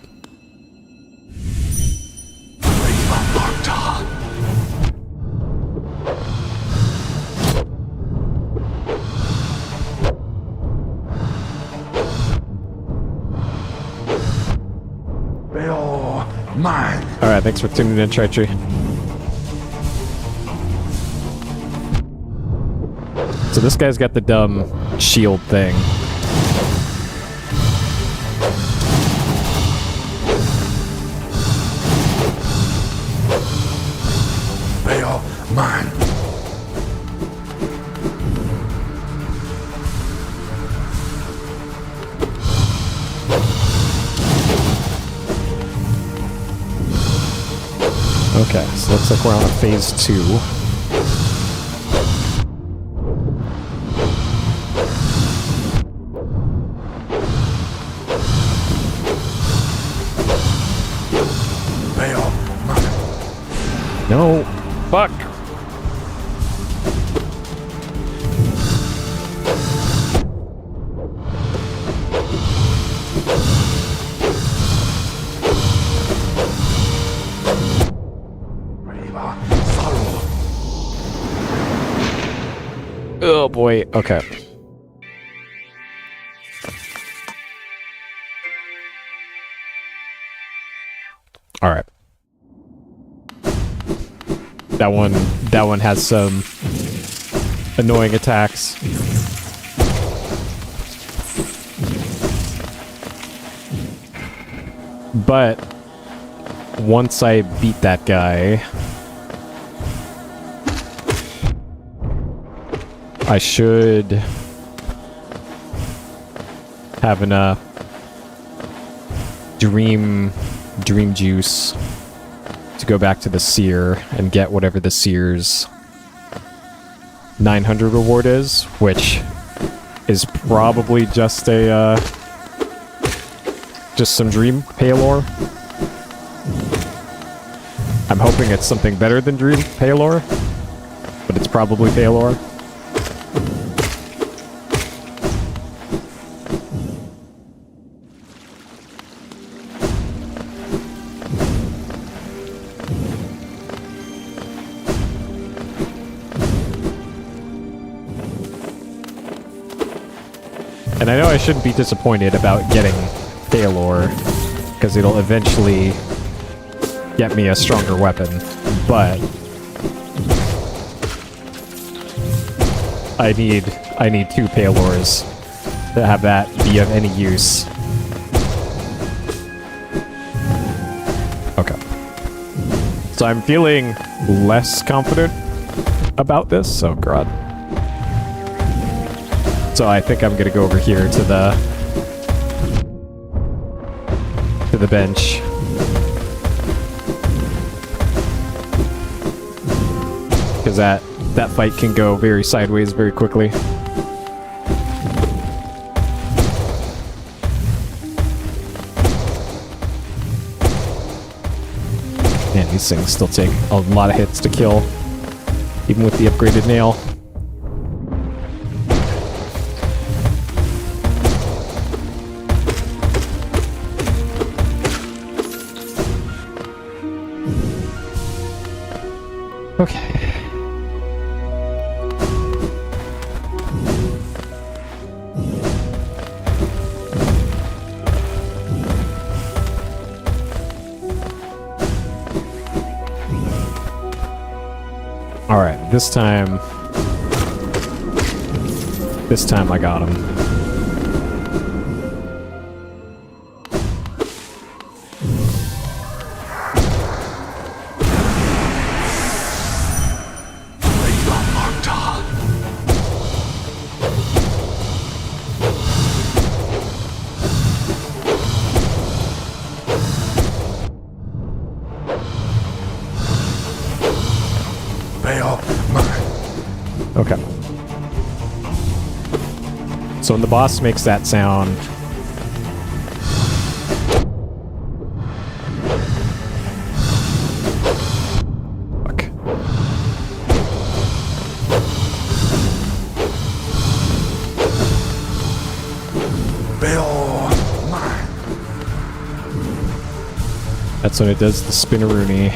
Mine. Alright, thanks for tuning in, Traitree. So this guy's got the dumb shield thing. They are mine. Okay, so looks like we're on a phase 2. They are mine. No! Fuck! Oh boy, okay. Alright. That one has some annoying attacks. But once I beat that guy, I should have enough dream juice to go back to the seer and get whatever the seer's 900 reward is, which is probably just a just some dream Paylor. I'm hoping it's something better than dream Paylor, but it's probably Paylor. And I know I shouldn't be disappointed about getting Thalor, because it'll eventually get me a stronger weapon, but I need 2 Palors to have that be of any use. Okay. So I'm feeling less confident about this. Oh god. So I think I'm gonna go over here to the bench. Because that fight can go very sideways very quickly. Man, these things still take a lot of hits to kill, even with the upgraded nail. Okay. Alright, this time I got him. Okay. So when the boss makes that sound, fuck. That's when it does the spinneroonie.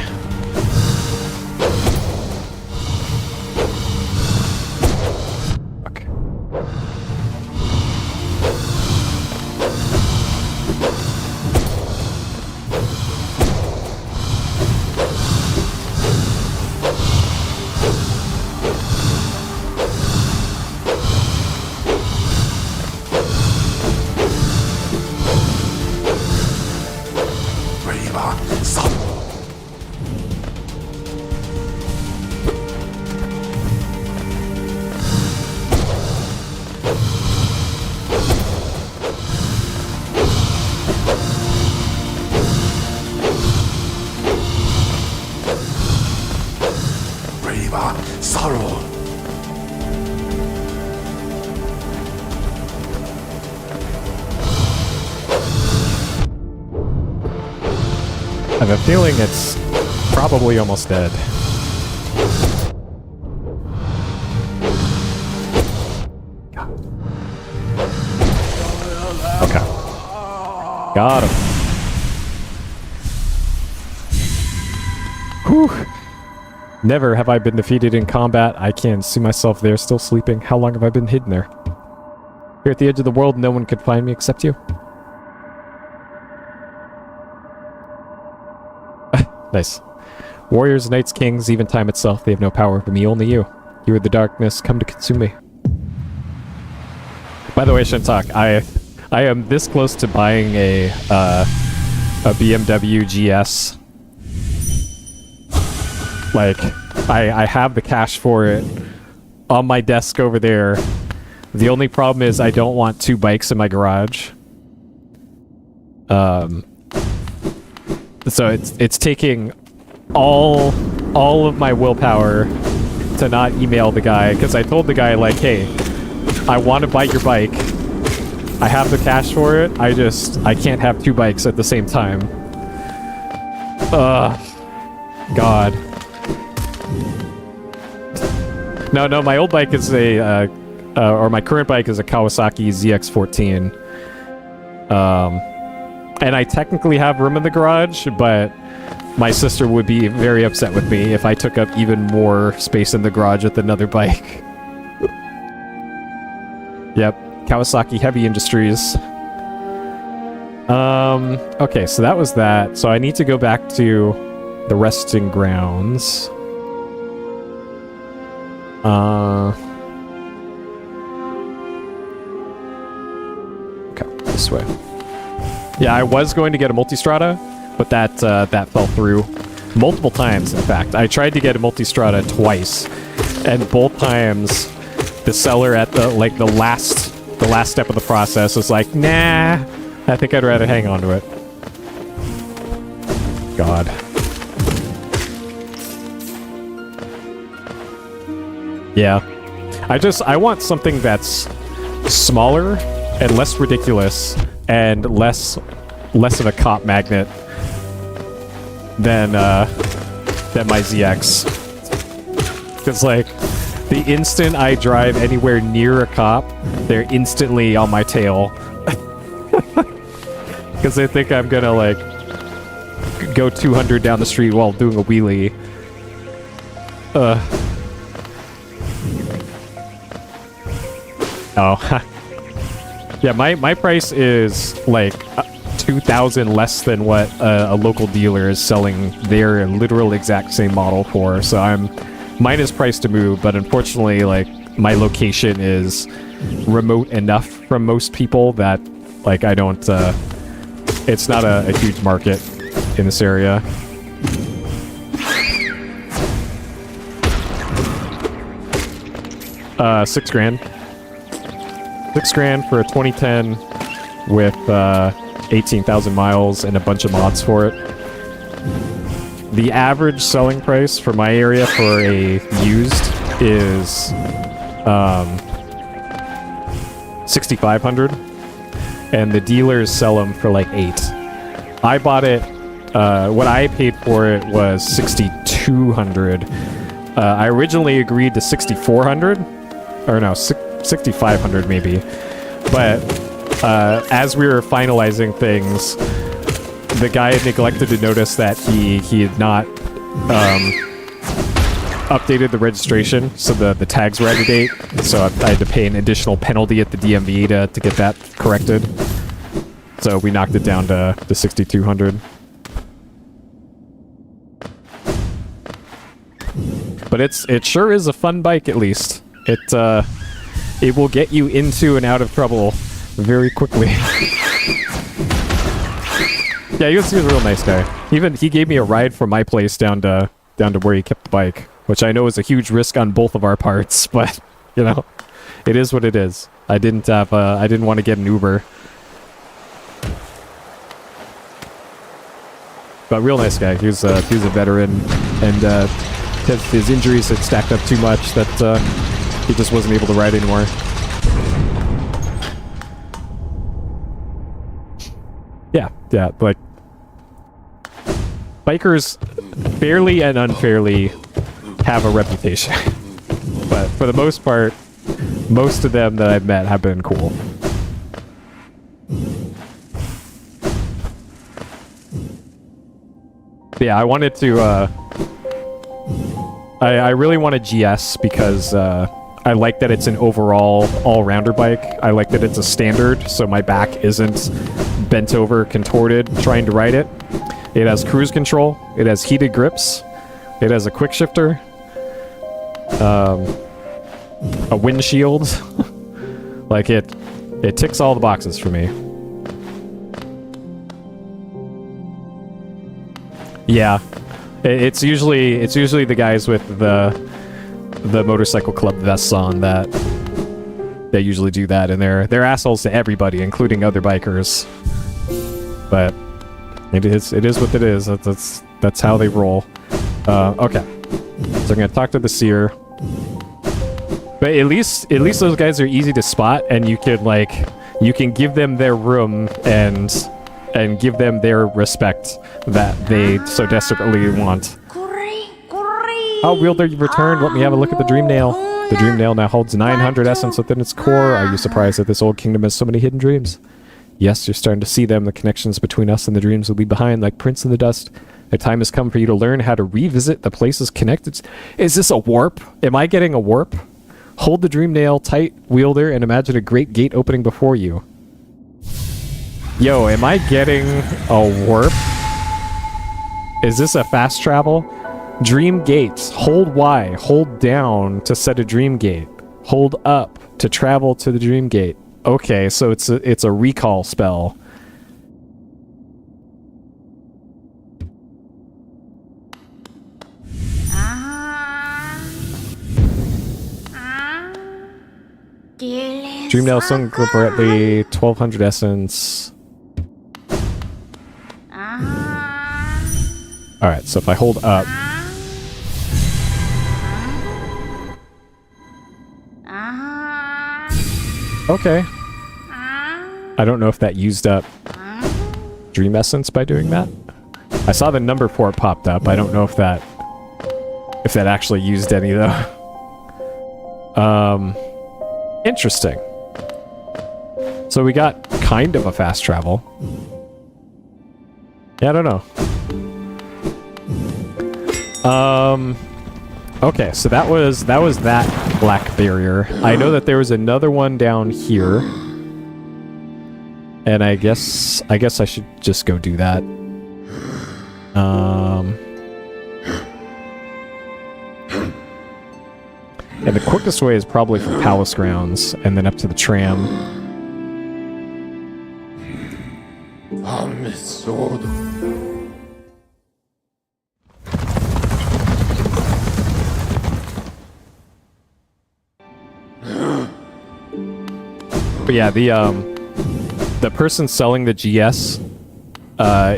I have a feeling it's probably almost dead. Okay. Got him. Whew. Never have I been defeated in combat. I can see myself there still sleeping. How long have I been hidden there? Here at the edge of the world, no one could find me except you. Nice. Warriors, knights, kings, even time itself, they have no power over me, only you. You are the darkness, come to consume me. By the way, Shintak, I am this close to buying a BMW GS. Like, I have the cash for it on my desk over there. The only problem is I don't want 2 bikes in my garage. So it's taking all of my willpower to not email the guy, because I told the guy, like, hey, I want to buy your bike. I have the cash for it. I can't have 2 bikes at the same time. God. No, my old bike is or my current bike is a Kawasaki ZX-14. And I technically have room in the garage, but my sister would be very upset with me if I took up even more space in the garage with another bike. Yep. Kawasaki Heavy Industries. Okay, so that was that. So I need to go back to the resting grounds. Okay, this way. Yeah, I was going to get a multistrada, but that fell through multiple times. In fact, I tried to get a multistrada twice, and both times the seller at the last step of the process was like, "Nah, I think I'd rather hang on to it." God. Yeah. I want something that's smaller and less ridiculous and less of a cop magnet than my ZX. Because, like, the instant I drive anywhere near a cop, they're instantly on my tail. Because they think I'm gonna, like, go 200 down the street while doing a wheelie. Oh. Yeah, my price is, like, 2,000 less than what a local dealer is selling their literal exact same model for. So mine is priced to move, but unfortunately, like, my location is remote enough from most people that, like, I don't, it's not a huge market in this area. $6,000. $6,000 for a 2010 with 18,000 miles and a bunch of mods for it. The average selling price for my area for a used is 6,500, and the dealers sell them for like 8. I bought it. What I paid for it was 6,200. I originally agreed to 6,400, or no, 6,500 maybe. But as we were finalizing things, the guy had neglected to notice that he had not updated the registration, so the tags were out of date. So I had to pay an additional penalty at the DMV to get that corrected. So we knocked it down to 6,200. But it sure is a fun bike, at least. It will get you into and out of trouble very quickly. Yeah, he was a real nice guy. Even he gave me a ride from my place down to where he kept the bike, which I know is a huge risk on both of our parts, but you know, it is what it is. I didn't want to get an Uber. But real nice guy. He was a veteran, and his injuries had stacked up too much that he just wasn't able to ride anymore. Yeah, like, bikers fairly and unfairly have a reputation. But for the most part, most of them that I've met have been cool. Yeah, I wanted to, I really want a GS because, I like that it's an overall all-rounder bike. I like that it's a standard, so my back isn't bent over, contorted, trying to ride it. It has cruise control. It has heated grips. It has a quick shifter. A windshield. Like, it ticks all the boxes for me. Yeah. It's usually the guys with the motorcycle club vests on that usually do that, and they're assholes to everybody, including other bikers. But it is what it is. That's how they roll. Okay, so I'm gonna talk to the seer. But at least those guys are easy to spot, and you can give them their room and give them their respect that they so desperately want. Oh, Wielder, you returned. Let me have a look at the Dream Nail. The Dream Nail now holds 900 essence within its core. Are you surprised that this old kingdom has so many hidden dreams? Yes, you're starting to see them. The connections between us and the dreams will be behind like prints in the dust. The time has come for you to learn how to revisit the places connected. Is this a warp? Am I getting a warp Hold the dream nail tight, wielder, and imagine a great gate opening before you. Yo, am I getting a warp? Is this a fast travel? Dream gates. Hold Y. Hold down to set a dream gate. Hold up to travel to the dream gate. Okay, so it's a recall spell. Dream nail sung appropriately 1200 essence. Alright, so if I hold up. Okay. I don't know if that used up dream essence by doing that. I saw the number for it popped up. I don't know if that actually used any though. Interesting. So we got kind of a fast travel. Yeah, I don't know. Okay, so that was that black barrier. I know that there was another one down here. And I guess I should just go do that. And the quickest way is probably from Palace Grounds and then up to the tram. But yeah, the person selling the GS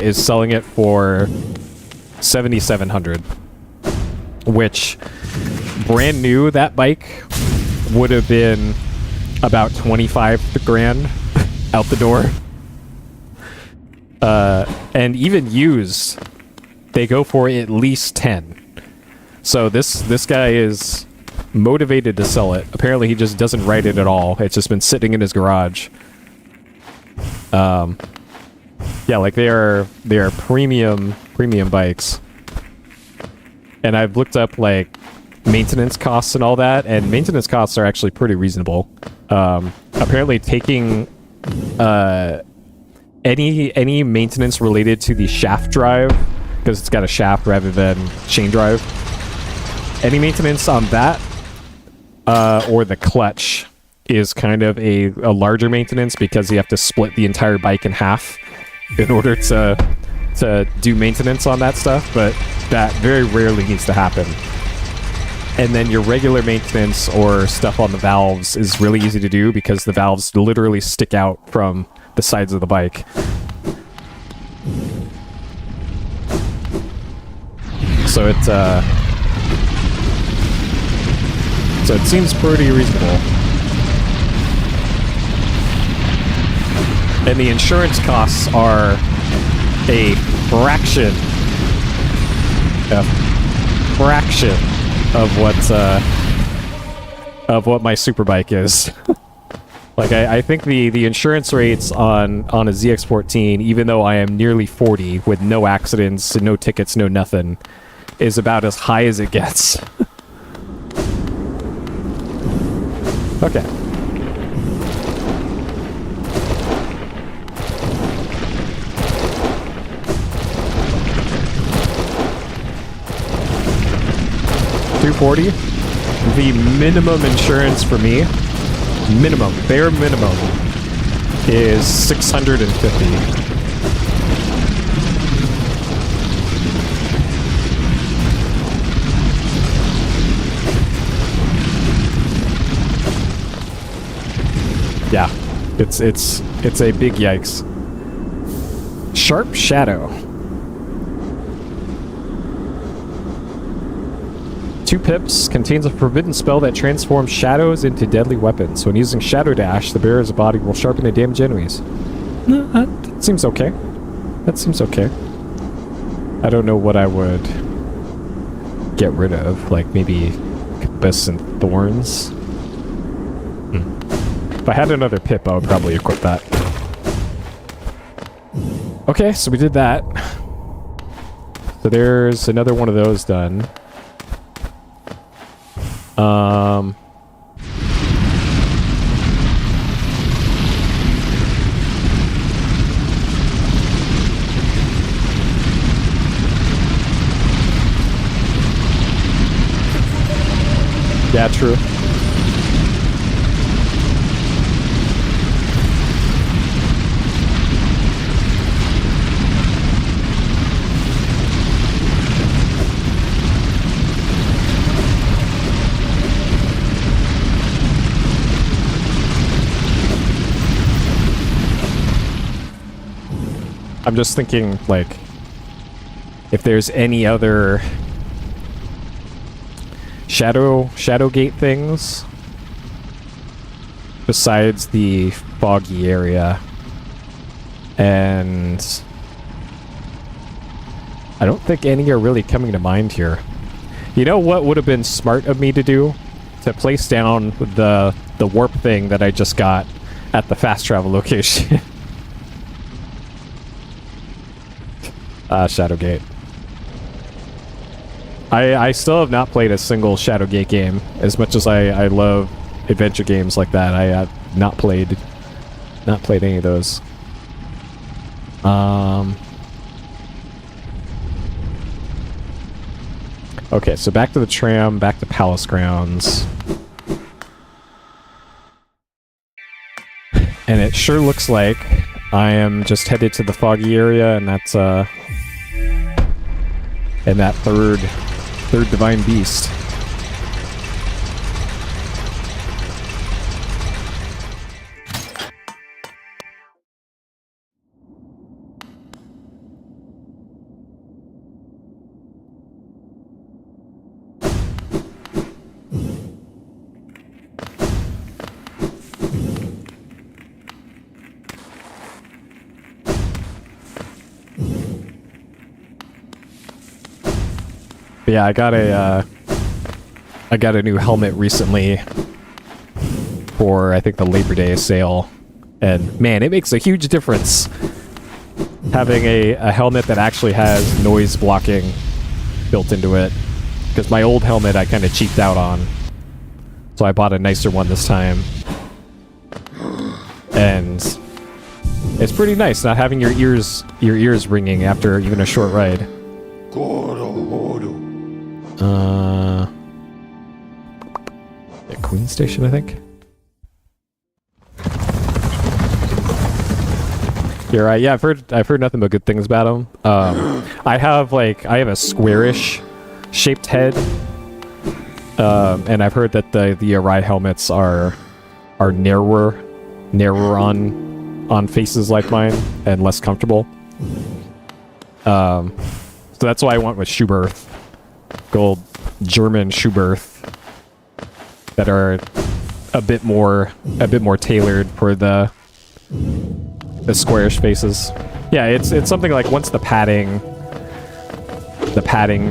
is selling it for 7,700, which brand new that bike would have been about 25 grand out the door. And even used, they go for at least 10. So this guy is motivated to sell it. Apparently he just doesn't ride it at all. It's just been sitting in his garage. Yeah, like they are premium bikes. And I've looked up like maintenance costs and all that, and maintenance costs are actually pretty reasonable. Apparently taking any maintenance related to the shaft drive, because it's got a shaft rather than chain drive, any maintenance on that or the clutch is kind of a larger maintenance, because you have to split the entire bike in half in order to do maintenance on that stuff, but that very rarely needs to happen. And then your regular maintenance or stuff on the valves is really easy to do, because the valves literally stick out from the sides of the bike. So it seems pretty reasonable. And the insurance costs are a fraction of what my superbike is. Like I think the insurance rates on a ZX14, even though I am nearly 40 with no accidents, no tickets, no nothing, is about as high as it gets. Okay. $240. The minimum insurance for me, bare minimum, is $650. Yeah, it's a big yikes. Sharp Shadow. 2 pips, contains a forbidden spell that transforms shadows into deadly weapons. When using Shadow Dash, the bearer's body will sharpen and damage enemies. That seems okay. That seems okay. I don't know what I would get rid of, like maybe Compass and Thorns. If I had another pip, I would probably equip that. Okay, so we did that. So there's another one of those done. Yeah, true. I'm just thinking, like, if there's any other Shadowgate things besides the foggy area. And I don't think any are really coming to mind here. You know what would have been smart of me to do? To place down the warp thing that I just got at the fast travel location. Shadowgate. I still have not played a single Shadowgate game. As much as I love adventure games like that, I have not played any of those. Okay, so back to the tram, back to Palace Grounds. And it sure looks like I am just headed to the foggy area, and that's and that third divine beast. Yeah, I got a new helmet recently for, I think, the Labor Day sale, and man, it makes a huge difference having a helmet that actually has noise blocking built into it, because my old helmet I kind of cheaped out on, so I bought a nicer one this time, and it's pretty nice not having your ears ringing after even a short ride. At Queen Station, I think. You're right. Yeah, I've heard nothing but good things about him. I have a squarish shaped head, and I've heard that the Arai helmets are narrower on faces like mine and less comfortable. So that's why I went with Schuberth, gold German Schuberth, that are a bit more tailored for the squarish faces. Yeah, it's something like once the padding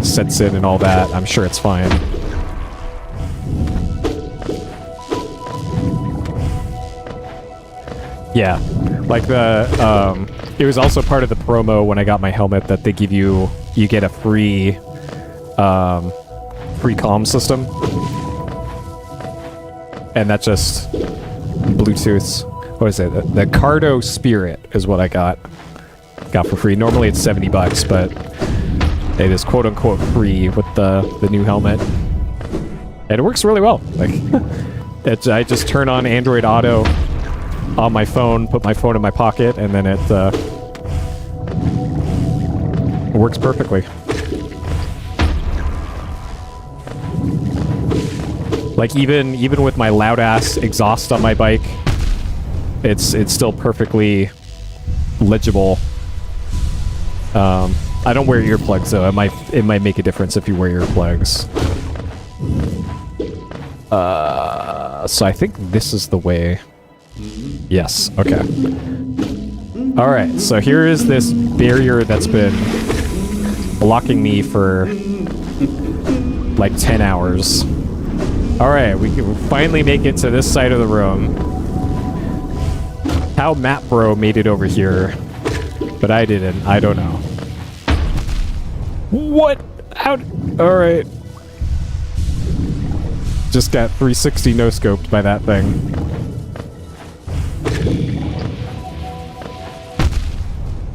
sets in and all that, I'm sure it's fine. Yeah, like it was also part of the promo when I got my helmet that they give you get a free comm system, and that's just Bluetooth. What is it? The Cardo Spirit is what I got for free. Normally it's $70, but it is quote unquote free with the new helmet, and it works really well. Like, I just turn on Android Auto on my phone, put my phone in my pocket, and then it works perfectly. Like, even with my loud ass exhaust on my bike, it's still perfectly legible. I don't wear earplugs though. It might make a difference if you wear earplugs. So I think this is the way. Yes. Okay. All right. So here is this barrier that's been blocking me for like 10 hours. All right, we can finally make it to this side of the room. How Map Bro made it over here, but I didn't. I don't know. What? How? All right. Just got 360 no-scoped by that thing.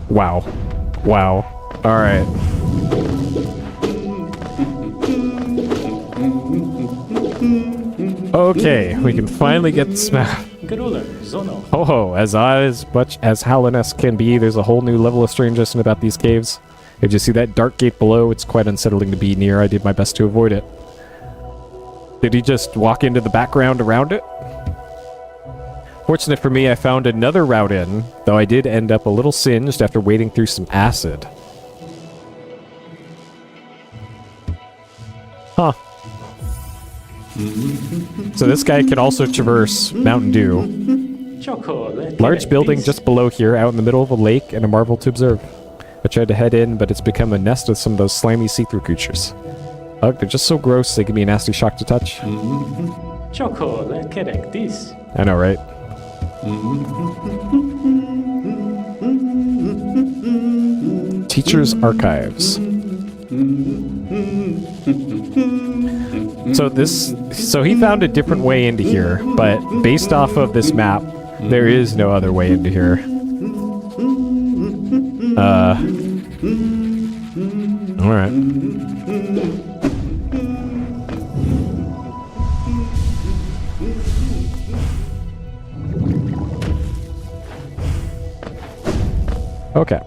Wow. Wow. All right. Okay, we can finally get this map. Oh, as much as Hallown-esque can be, there's a whole new level of strangeness about these caves. Did you see that dark gate below? It's quite unsettling to be near. I did my best to avoid it. Did he just walk into the background around it? Fortunate for me, I found another route in, though I did end up a little singed after wading through some acid. Huh. So this guy can also traverse Mountain Dew. Large building just below here, out in the middle of a lake, and a marvel to observe. I tried to head in, but it's become a nest with some of those slimy see-through creatures. Ugh, they're just so gross, they give me a nasty shock to touch. I know, right? Teacher's Archives. So he found a different way into here, but based off of this map, there is no other way into here. Alright. Okay.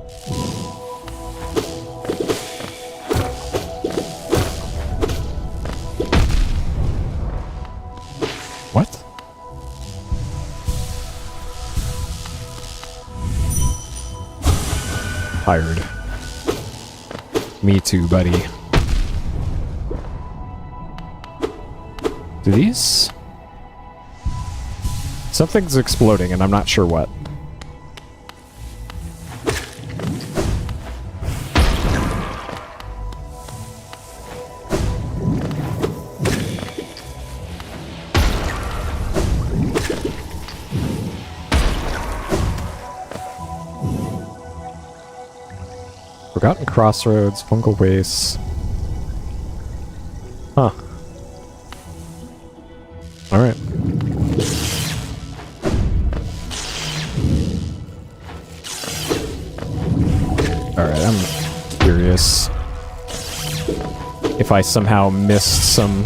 What? Tired. Me too, buddy. Do these? Something's exploding and I'm not sure what. Forgotten Crossroads, Fungal Waste. Huh. Alright. Alright, I'm curious if I somehow missed some...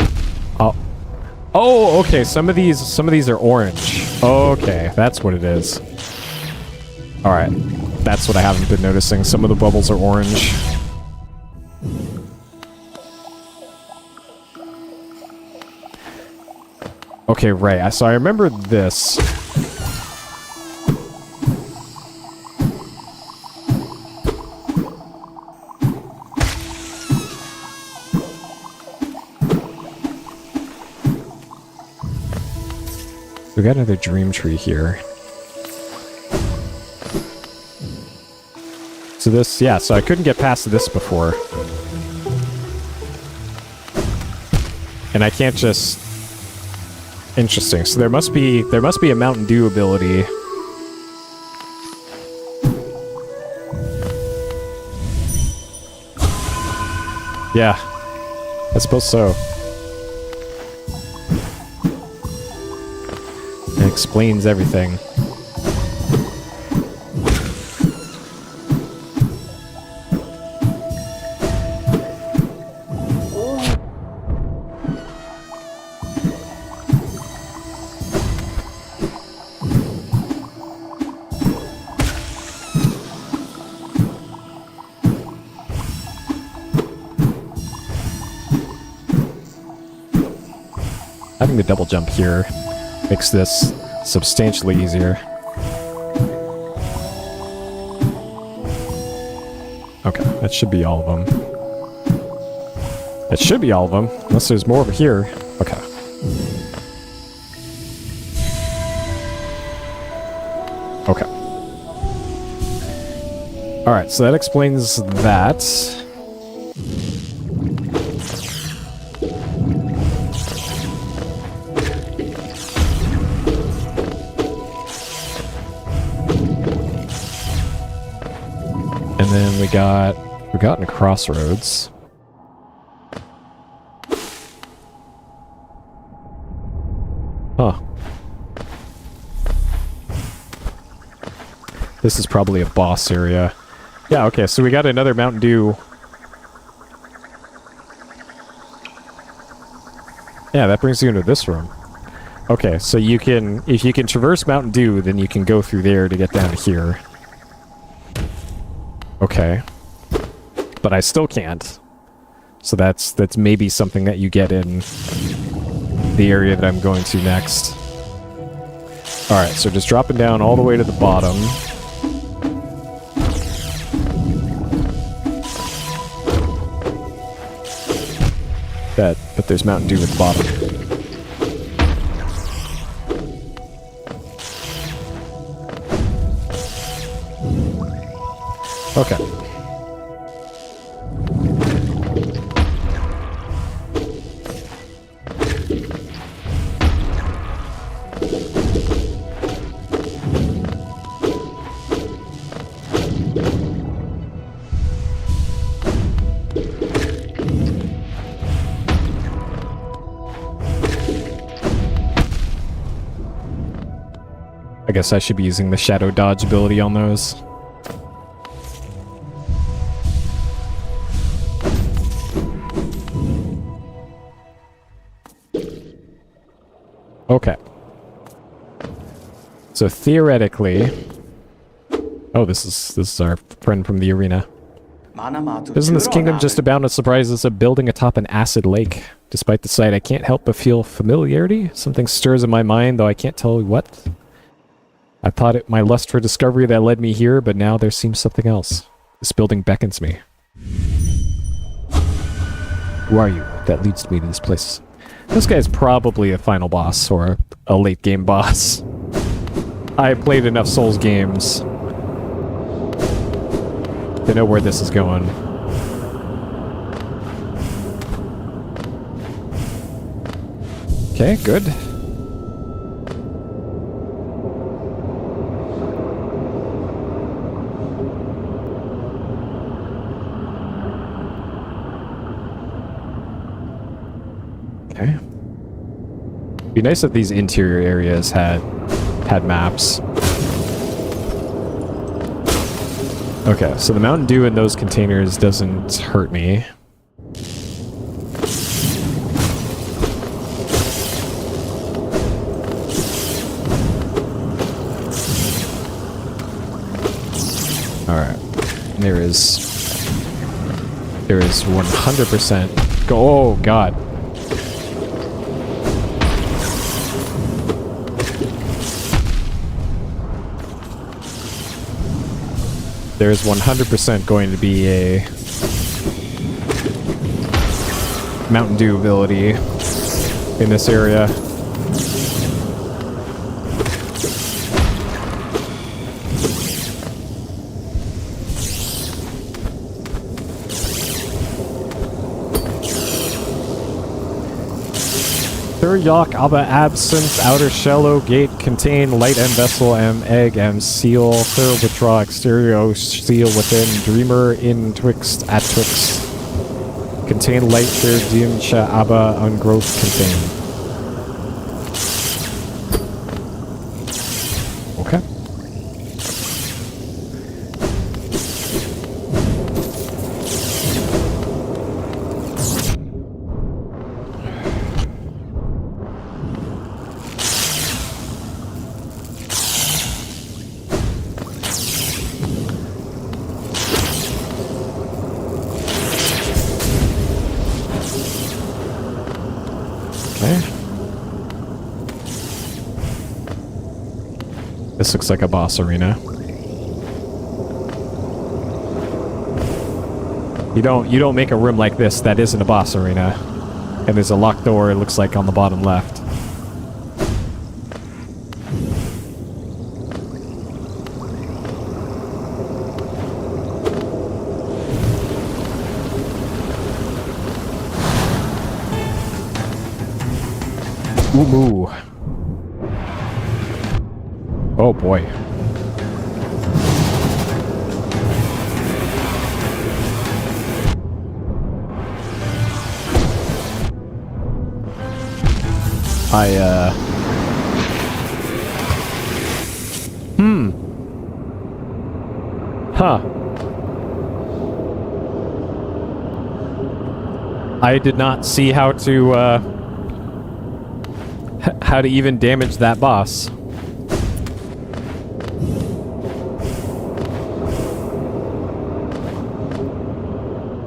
Oh, okay, some of these are orange. Okay, that's what it is. Alright. That's what I haven't been noticing. Some of the bubbles are orange. Okay, right. So I remember this. We got another dream tree here. So this, yeah, so I couldn't get past this before. And I can't just... Interesting. So there must be a Mountain Dew ability. Yeah. I suppose so. It explains everything. Having the double jump here makes this substantially easier. Okay, that should be all of them. It should be all of them, unless there's more over here. Okay. Okay. Alright, so that explains that. And then we got Forgotten Crossroads. Huh. This is probably a boss area. Yeah, okay, so we got another Mountain Dew. Yeah, that brings you into this room. Okay, so you can, if you can traverse Mountain Dew, then you can go through there to get down to here. Okay. But I still can't. So that's maybe something that you get in the area that I'm going to next. Alright, so just dropping down all the way to the bottom. But there's Mountain Dew at the bottom. Okay. I guess I should be using the shadow dodge ability on those. Okay. So theoretically... Oh, this is our friend from the arena. Isn't this kingdom just abound with surprises of building atop an acid lake? Despite the sight, I can't help but feel familiarity. Something stirs in my mind, though I can't tell what. I thought it my lust for discovery that led me here, but now there seems something else. This building beckons me. Who are you that leads me to this place? This guy's probably a final boss or a late game boss. I played enough Souls games to know where this is going. Okay, good. Okay. Be nice if these interior areas had maps. Okay, so the Mountain Dew in those containers doesn't hurt me. Alright. There is 100% go. Oh god. There is 100% going to be a Mountain Dew ability in this area. Third Yawk, Abba Absinthe, Outer Shallow, Gate, Contain, Light M Vessel, M Egg, M Seal, Third Withdraw, Exterior, Seal Within, Dreamer, In Twixt, At Twixt, Contain, Light, Third Dim, Sha Abba, Ungrowth, Contain. Okay. This looks like a boss arena. You don't make a room like this that isn't a boss arena. And there's a locked door, it looks like, on the bottom left. Ooh. Oh boy. Huh. I did not see how how to even damage that boss.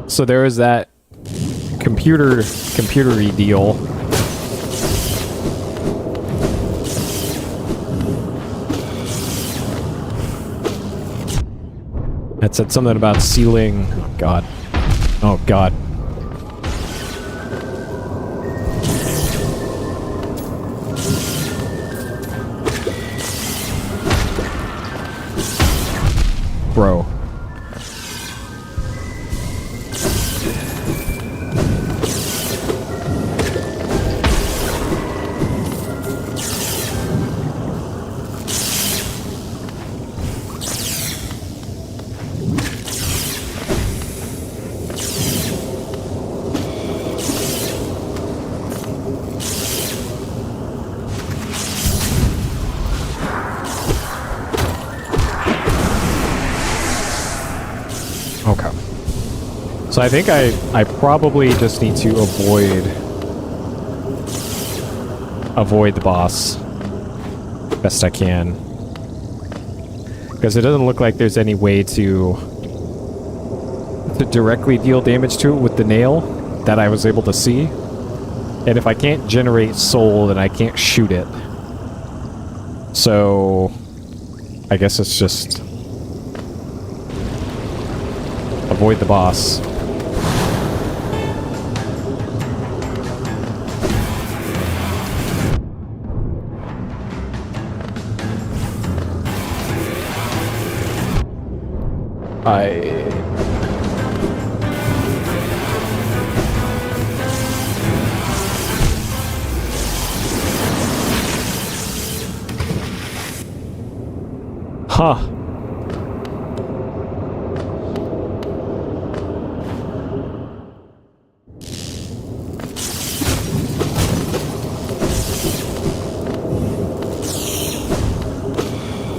So there is that computery deal. That said something about sealing. Oh god. Oh god. Bro. Okay. So I think I probably just need to avoid the boss best I can. Because it doesn't look like there's any way to directly deal damage to it with the nail that I was able to see. And if I can't generate soul, then I can't shoot it. So I guess it's just avoid the boss. Huh.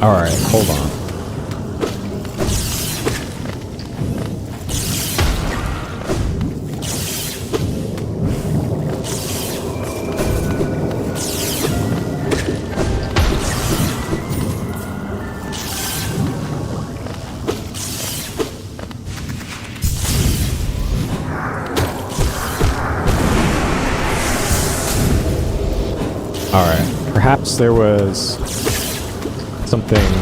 Alright, hold on. Alright, perhaps there was something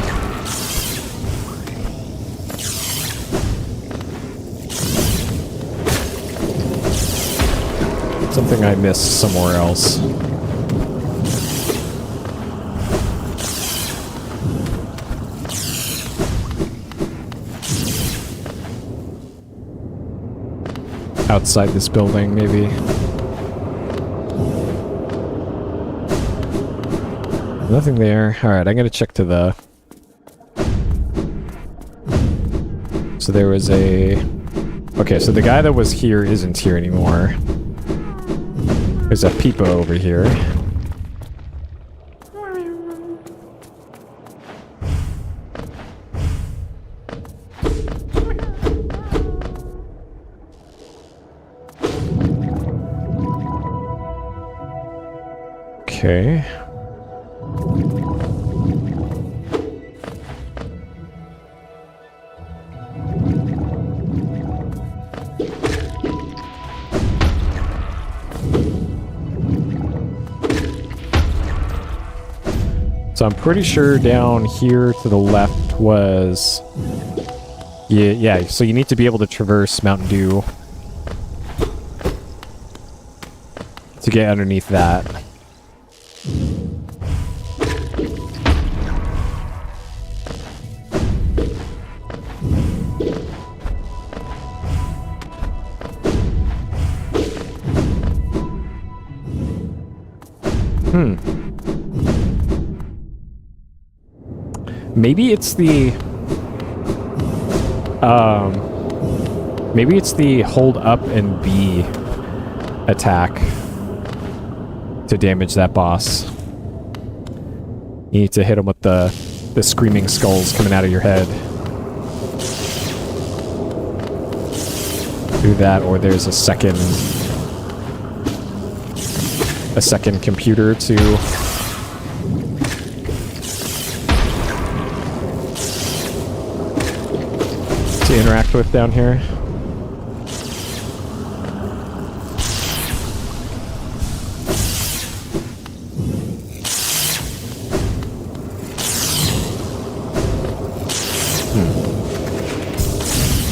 I missed somewhere else. Outside this building, maybe. Nothing there. Alright, I'm gonna check to the... So there was a... Okay, so the guy that was here isn't here anymore. There's a peepo over here. Okay. So I'm pretty sure down here to the left was... Yeah, so you need to be able to traverse Mountain Dew to get underneath that. Maybe it's the... Maybe it's the hold up and B attack to damage that boss. You need to hit him with the screaming skulls coming out of your head. Do that, or there's a second... a second computer to interact with down here.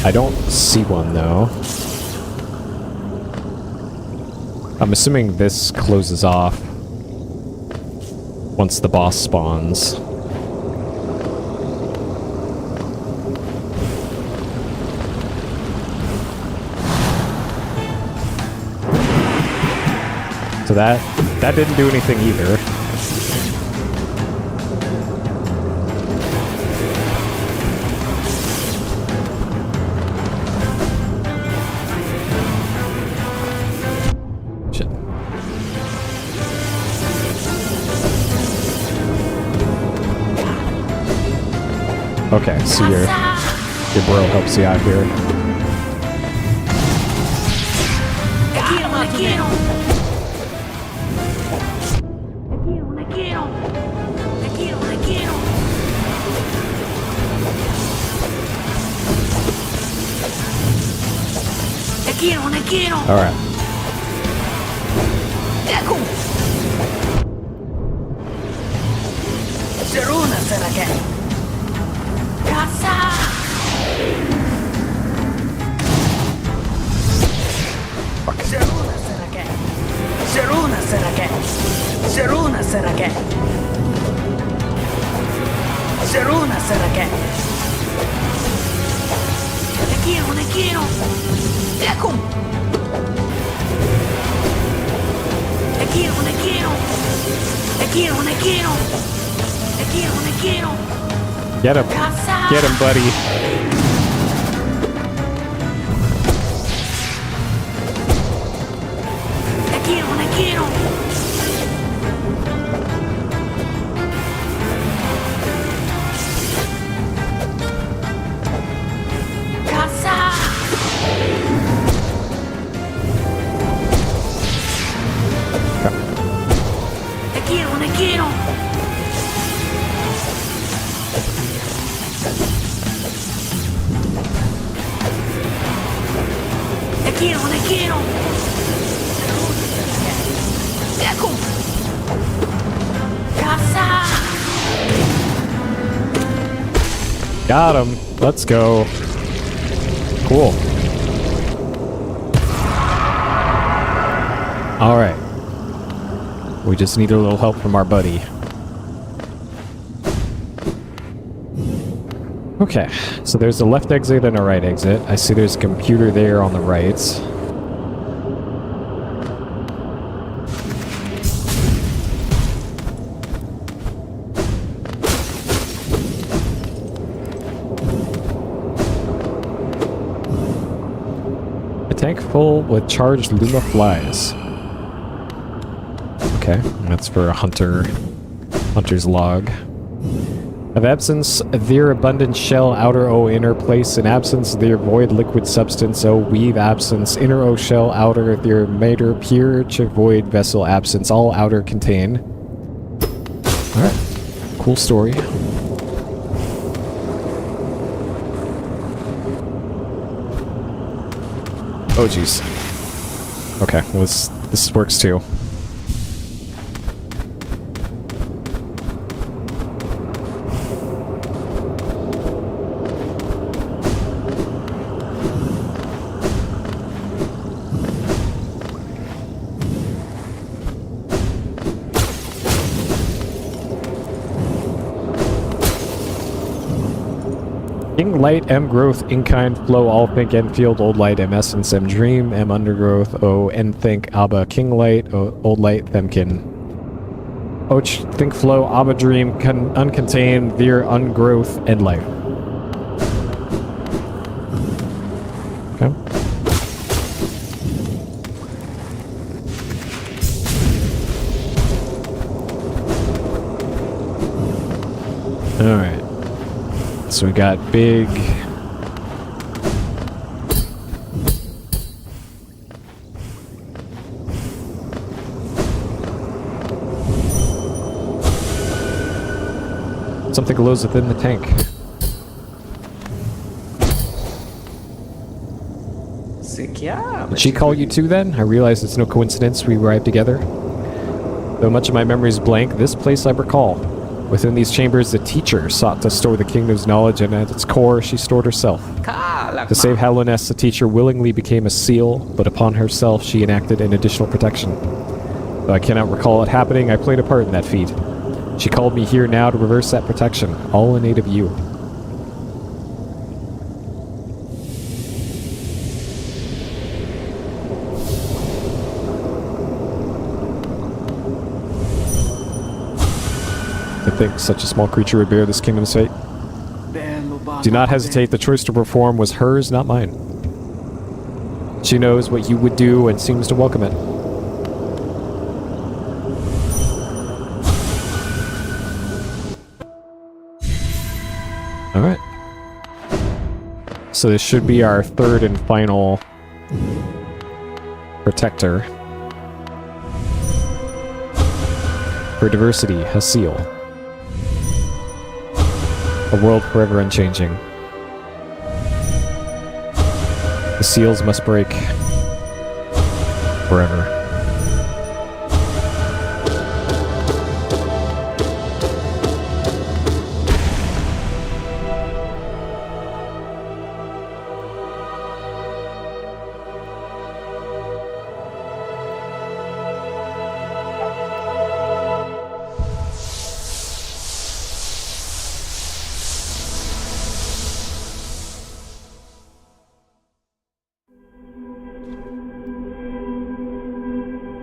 I don't see one though. I'm assuming this closes off once the boss spawns. So that didn't do anything either. Shit. Okay, so your bro helps you out here. All right. Get him. Get him, buddy. Got him. Let's go. Cool. All right. We just need a little help from our buddy. Okay, so there's a left exit and a right exit. I see there's a computer there on the right. A tank full with charged Luma flies. Okay, that's for a hunter's log. Of absence, their abundant shell, outer O, inner place. In absence, their void liquid substance, O, weave absence, inner O shell, outer, their mater, pure, void vessel absence, all outer contain. Alright, cool story. Oh jeez. Okay, well this works too. King Light, M Growth, Inkind, Flow, All Think, N Field, Old Light, M Essence, M Dream, M Undergrowth, O, N Think, Abba, King Light, o, Old Light, Themkin. Och, Think, Flow, Abba Dream, Uncontained, Veer, Ungrowth, End Life. Okay. Alright. So we got big... Something glows within the tank. Did she call you too then? I realize it's no coincidence we arrived together. Though much of my memory is blank, this place I recall. Within these chambers, the teacher sought to store the kingdom's knowledge, and at its core, she stored herself. To save Hallownest, the teacher willingly became a seal, but upon herself, she enacted an additional protection. Though I cannot recall it happening, I played a part in that feat. She called me here now to reverse that protection, all in aid of you. To think such a small creature would bear this kingdom's fate. Do not hesitate, the choice to perform was hers, not mine. She knows what you would do and seems to welcome it. Alright. So this should be our third and final protector. For diversity, a seal. A world forever unchanging. The seals must break. Forever.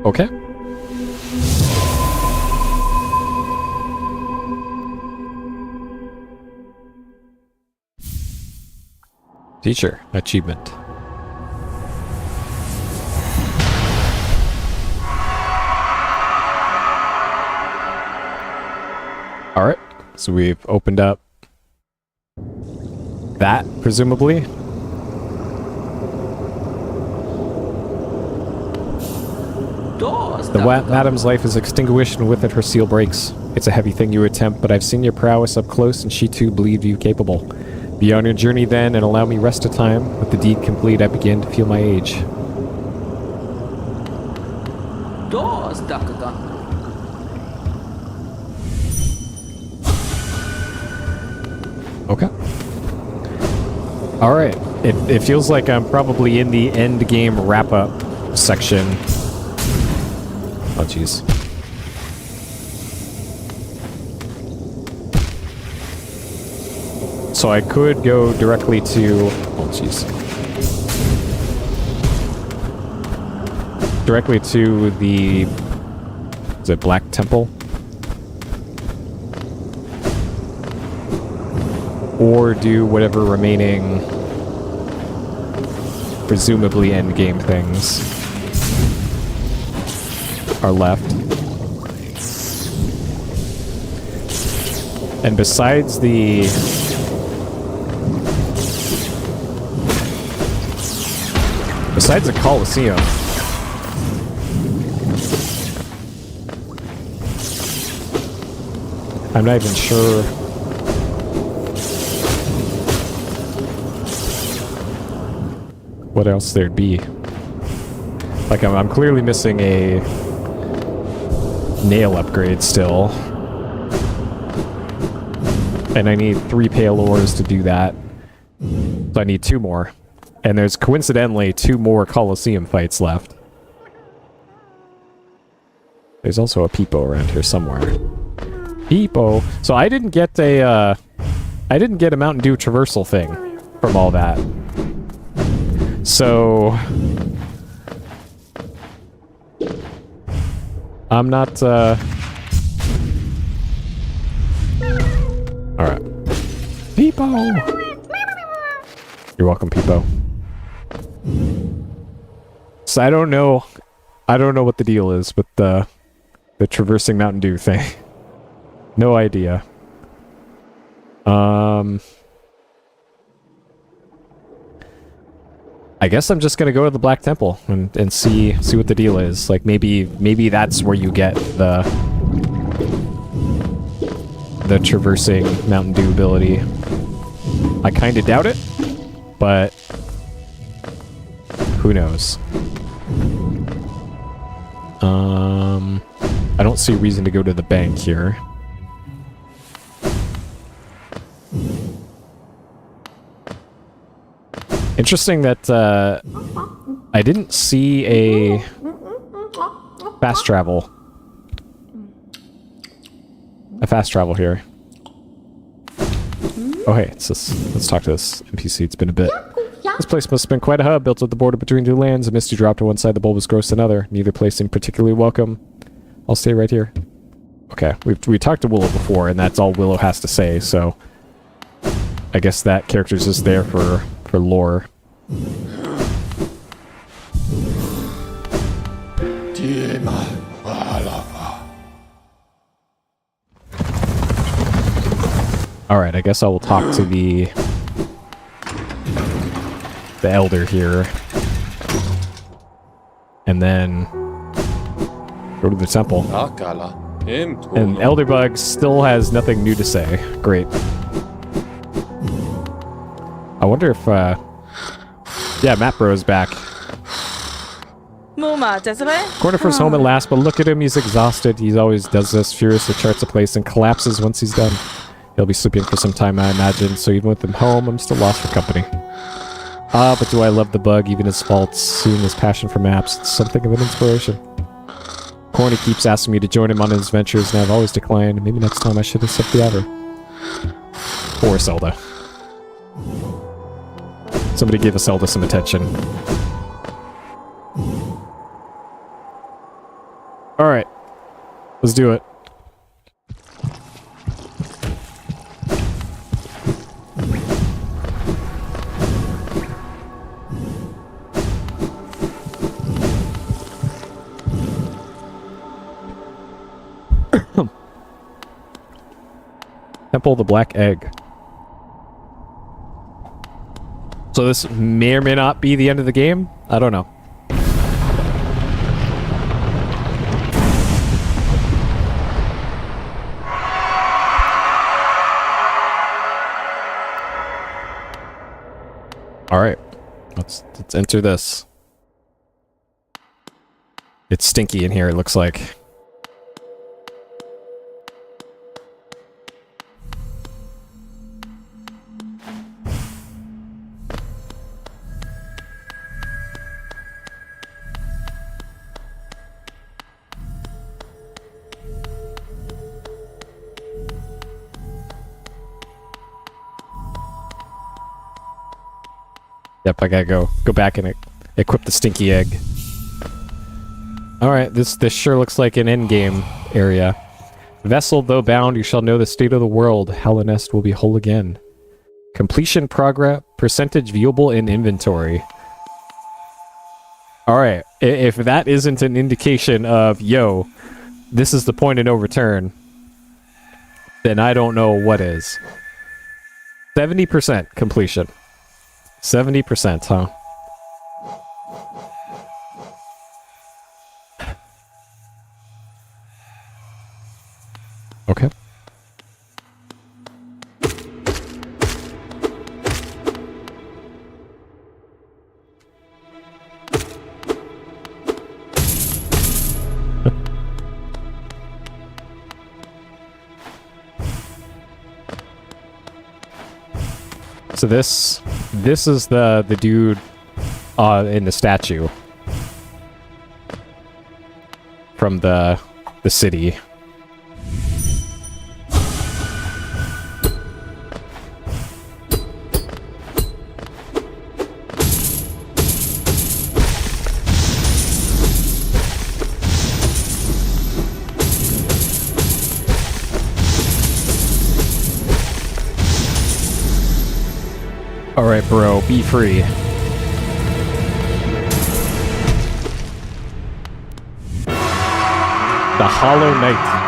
Okay. Teacher, achievement. Alright, so we've opened up that, presumably. The madam's life is extinguished, and with it her seal breaks. It's a heavy thing you attempt, but I've seen your prowess up close, and she too believed you capable. Be on your journey then, and allow me rest of time. With the deed complete, I begin to feel my age. Okay. Alright. It feels like I'm probably in the end game wrap-up section. Oh, jeez. So I could go directly to... Oh, jeez. Directly to the... Is it Black Temple? Or do whatever remaining... presumably endgame things are left. And besides the... Besides the Colosseum... I'm not even sure... what else there'd be. Like, I'm clearly missing a... nail upgrade still. And I need 3 pale ores to do that. So I need 2 more. And there's coincidentally 2 more Colosseum fights left. There's also a Peepo around here somewhere. Peepo! So I didn't get a, I didn't get a Mountain Dew traversal thing from all that. So... I'm not, Alright. Peepo! You're welcome, Peepo. So I don't know what the deal is with the traversing Mountain Dew thing. No idea. I guess I'm just gonna go to the Black Temple and see what the deal is. Like maybe that's where you get the the traversing Mountain Dew ability. I kind of doubt it, but who knows? I don't see a reason to go to the bank here. Interesting that I didn't see a fast travel. A fast travel here. Oh hey, let's talk to this NPC. It's been a bit. This place must have been quite a hub, built at the border between two lands. A misty drop to one side, the bulbous growth to another. Neither place seemed particularly welcome. I'll stay right here. Okay, we talked to Willow before, and that's all Willow has to say, so I guess that character's just there for lore. Alright, I guess I will talk to the elder here. And then go to the temple. And Elderbug still has nothing new to say. Great. I wonder if yeah, Matt Bro's back. Cornifer's home at last, but look at him, he's exhausted. He always does this, furiously charts a place and collapses once he's done. He'll be sleeping for some time, I imagine, so even with him home, I'm still lost for company. Ah, but do I love the bug, even his faults, seeing his passion for maps. It's something of an inspiration. Corny keeps asking me to join him on his ventures, and I've always declined. Maybe next time I should accept the offer. Poor Zelda. Somebody give Zelda some attention. Alright. Let's do it. Temple of the Black Egg. So this may or may not be the end of the game. I don't know. All right, let's enter this. It's stinky in here, it looks like. Yep, I gotta go back and equip the stinky egg. Alright, this sure looks like an endgame area. Vessel, though bound, you shall know the state of the world. Hallownest will be whole again. Completion progress, percentage viewable in inventory. Alright, if that isn't an indication of, yo, this is the point of no return, then I don't know what is. 70% completion. 70%, huh? Okay. So this is the dude in the statue from the city. Alright, bro, be free. The Hollow Knight.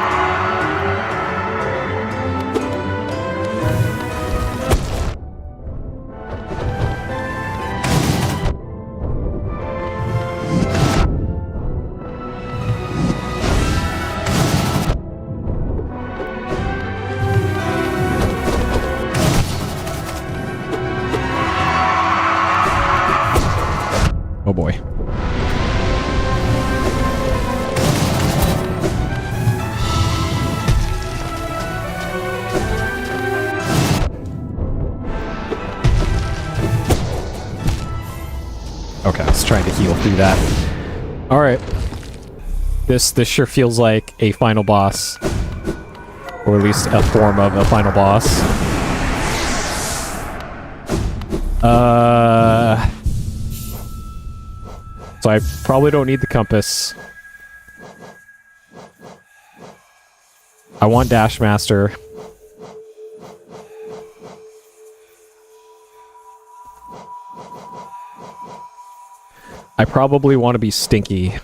trying to heal through that. Alright. This sure feels like a final boss. Or at least a form of a final boss. So I probably don't need the compass. I want Dash Master. I probably want to be Stinky.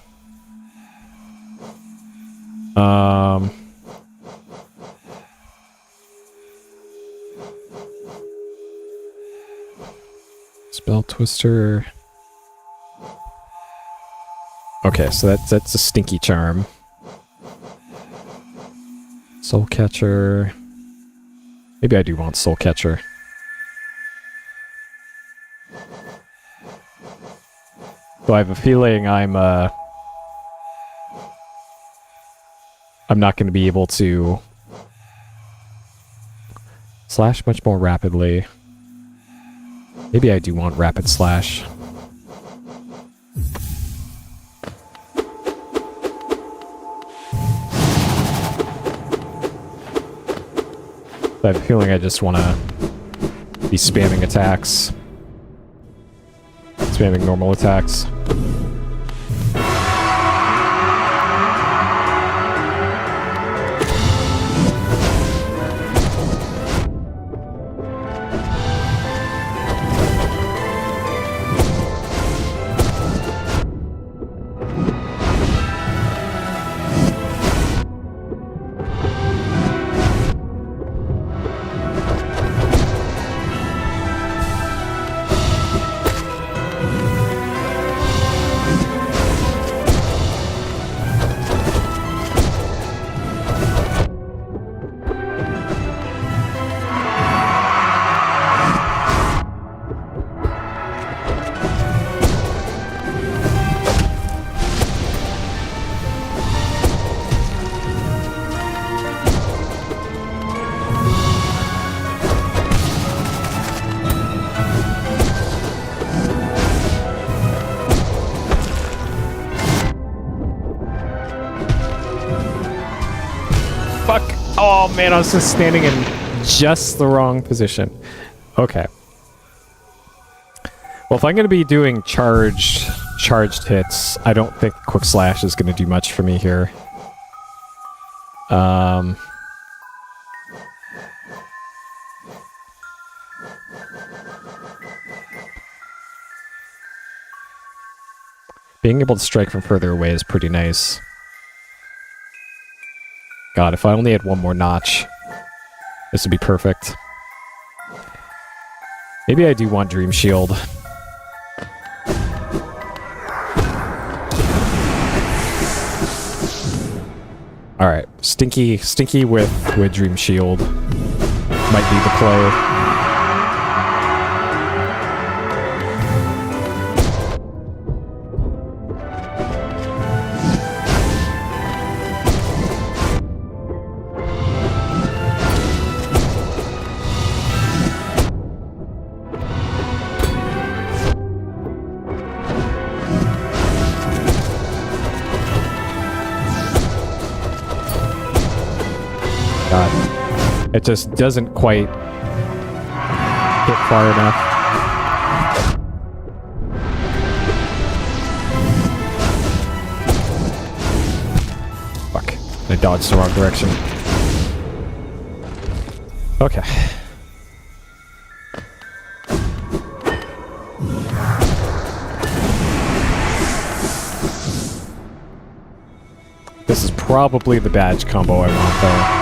Spell Twister. Okay, so that's a Stinky charm. Soul Catcher. Maybe I do want Soul Catcher. So I have a feeling I'm not going to be able to slash much more rapidly. Maybe I do want Rapid Slash. I have a feeling I just want to be spamming attacks. Spamming normal attacks. Oh man, I was just standing in just the wrong position. Okay. Well, if I'm going to be doing charged hits, I don't think Quick Slash is going to do much for me here. Being able to strike from further away is pretty nice. God, if I only had one more notch, this would be perfect. Maybe I do want Dream Shield. Alright, Stinky with Dream Shield might be the play. God, it just doesn't quite hit far enough. Fuck, I dodged the wrong direction. Okay. This is probably the badge combo I want though.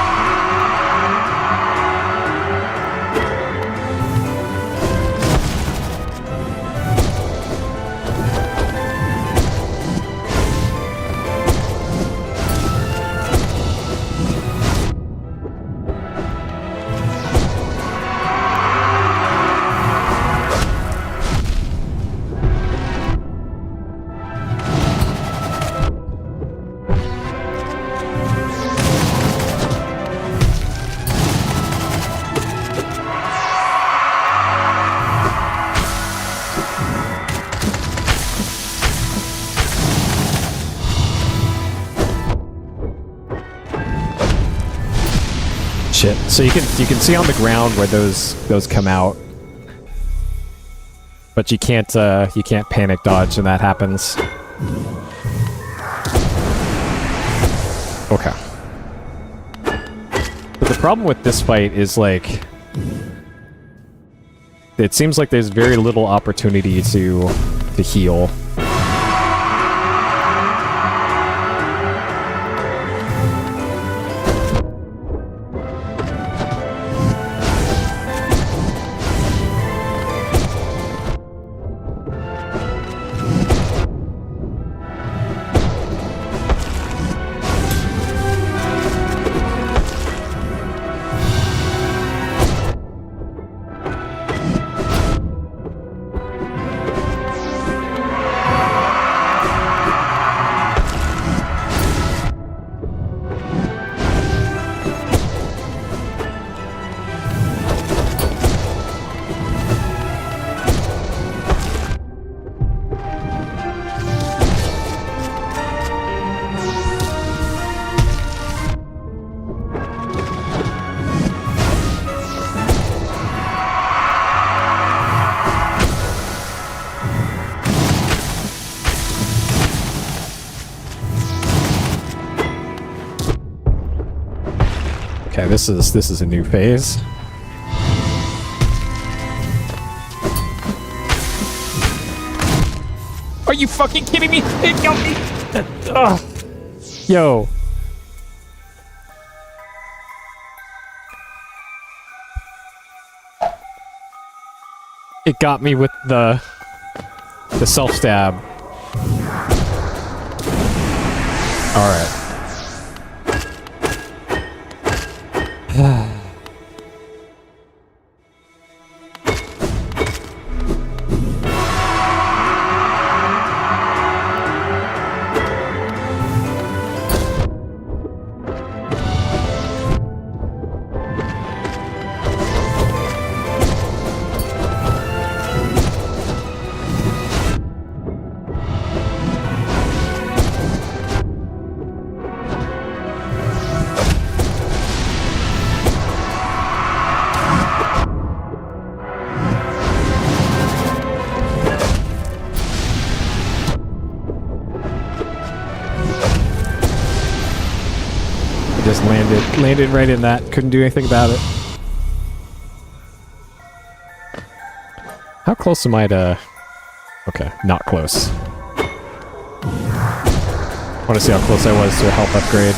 Shit. So you can see on the ground where those come out. But you can't panic dodge when that happens. Okay. But the problem with this fight is, like, it seems like there's very little opportunity to heal. Okay, this is a new phase. Are you fucking kidding me? It got me! Ugh. Yo. It got me with the self-stab. Alright. Just landed right in that. Couldn't do anything about it. How close am I to... Okay, not close. I want to see how close I was to a health upgrade.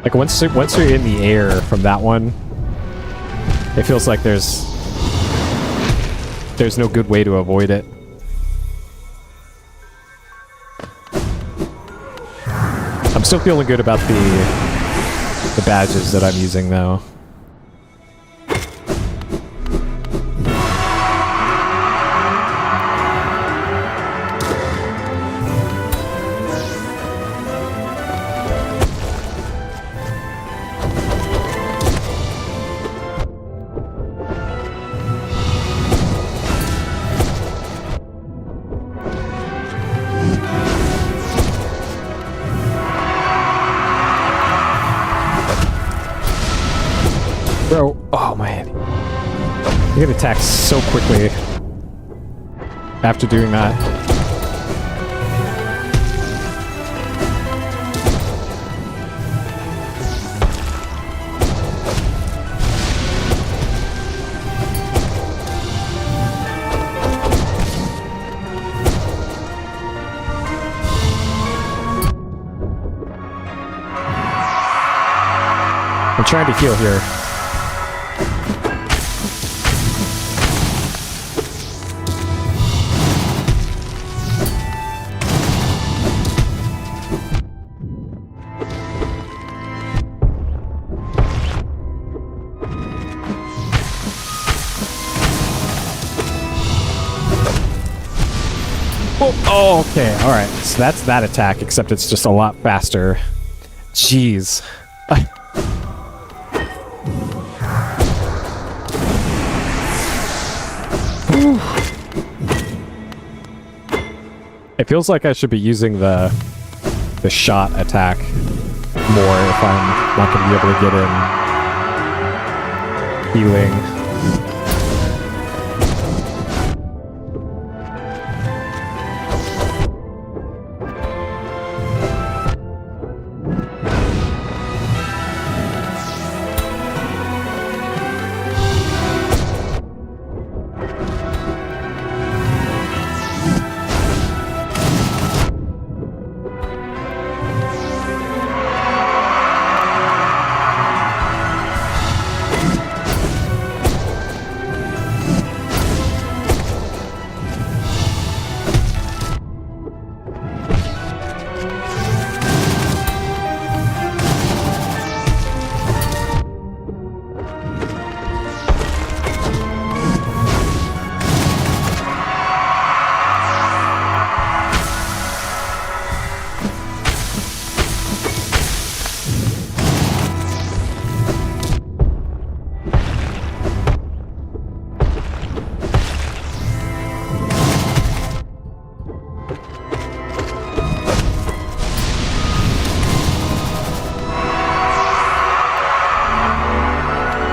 Like once you're in the air from that one, it feels like there's no good way to avoid it. I'm still feeling good about the badges that I'm using though. Bro, oh man. You get attacked so quickly after doing that. I'm trying to heal here. Oh, okay. All right. So that's that attack, except it's just a lot faster. Jeez. It feels like I should be using the shot attack more if I'm not going to be able to get in healing.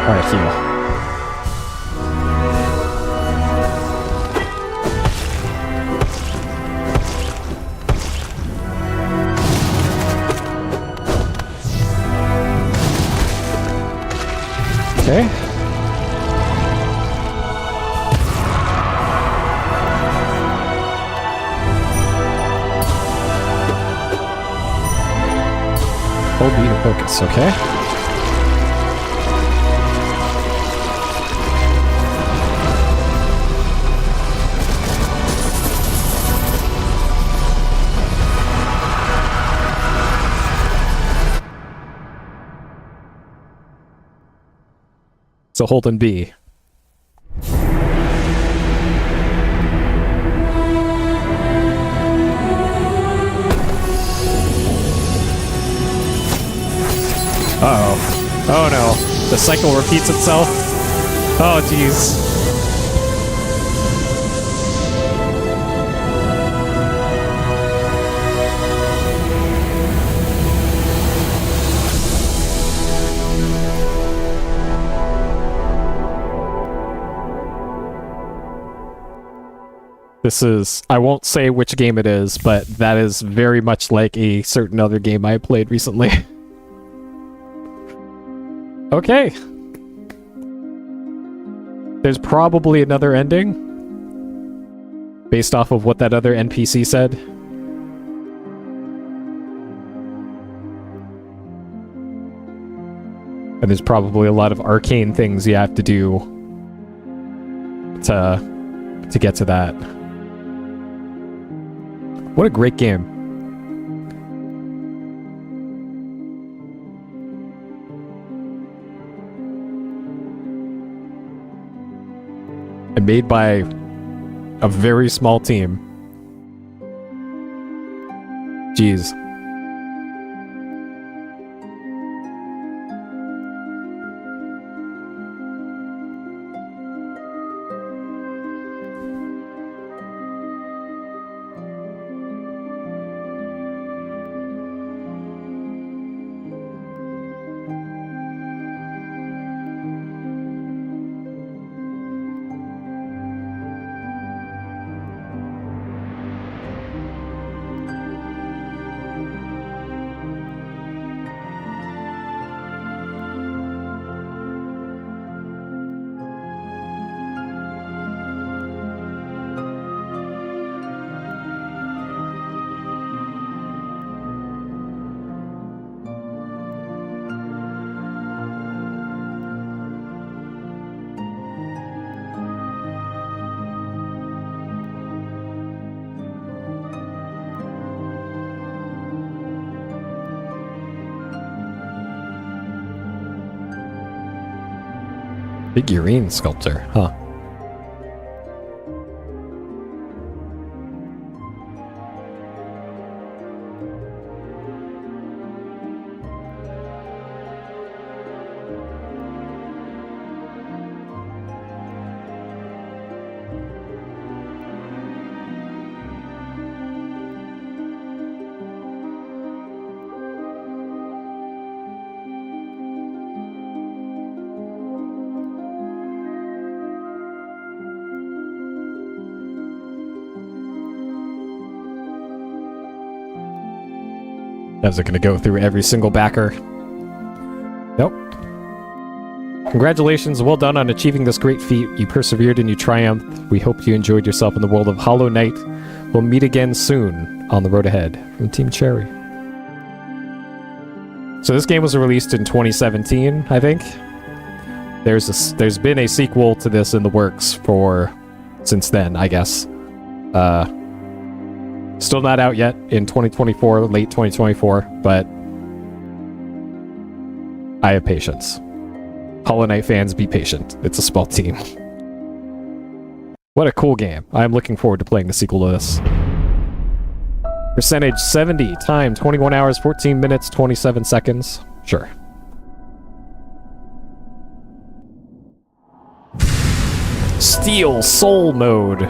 Alright, heal. Okay. Hold B to focus, okay? So hold and B. Uh-oh. Oh no. The cycle repeats itself. Oh jeez. This is, I won't say which game it is, but that is very much like a certain other game I played recently. Okay. There's probably another ending based off of what that other NPC said. And there's probably a lot of arcane things you have to do to get to that. What a great game. And made by a very small team. Jeez. Figurine sculptor, huh? Is it going to go through every single backer? Nope. Congratulations, well done on achieving this great feat. You persevered and you triumphed. We hope you enjoyed yourself in the world of Hollow Knight. We'll meet again soon on the road ahead. From Team Cherry. So this game was released in 2017, I think. There's been a sequel to this in the works since then, I guess. Still not out yet in 2024, late 2024, but I have patience. Hollow Knight fans, be patient. It's a small team. What a cool game. I'm looking forward to playing the sequel to this. Percentage 70, time 21 hours, 14 minutes, 27 seconds. Sure. Steel Soul mode.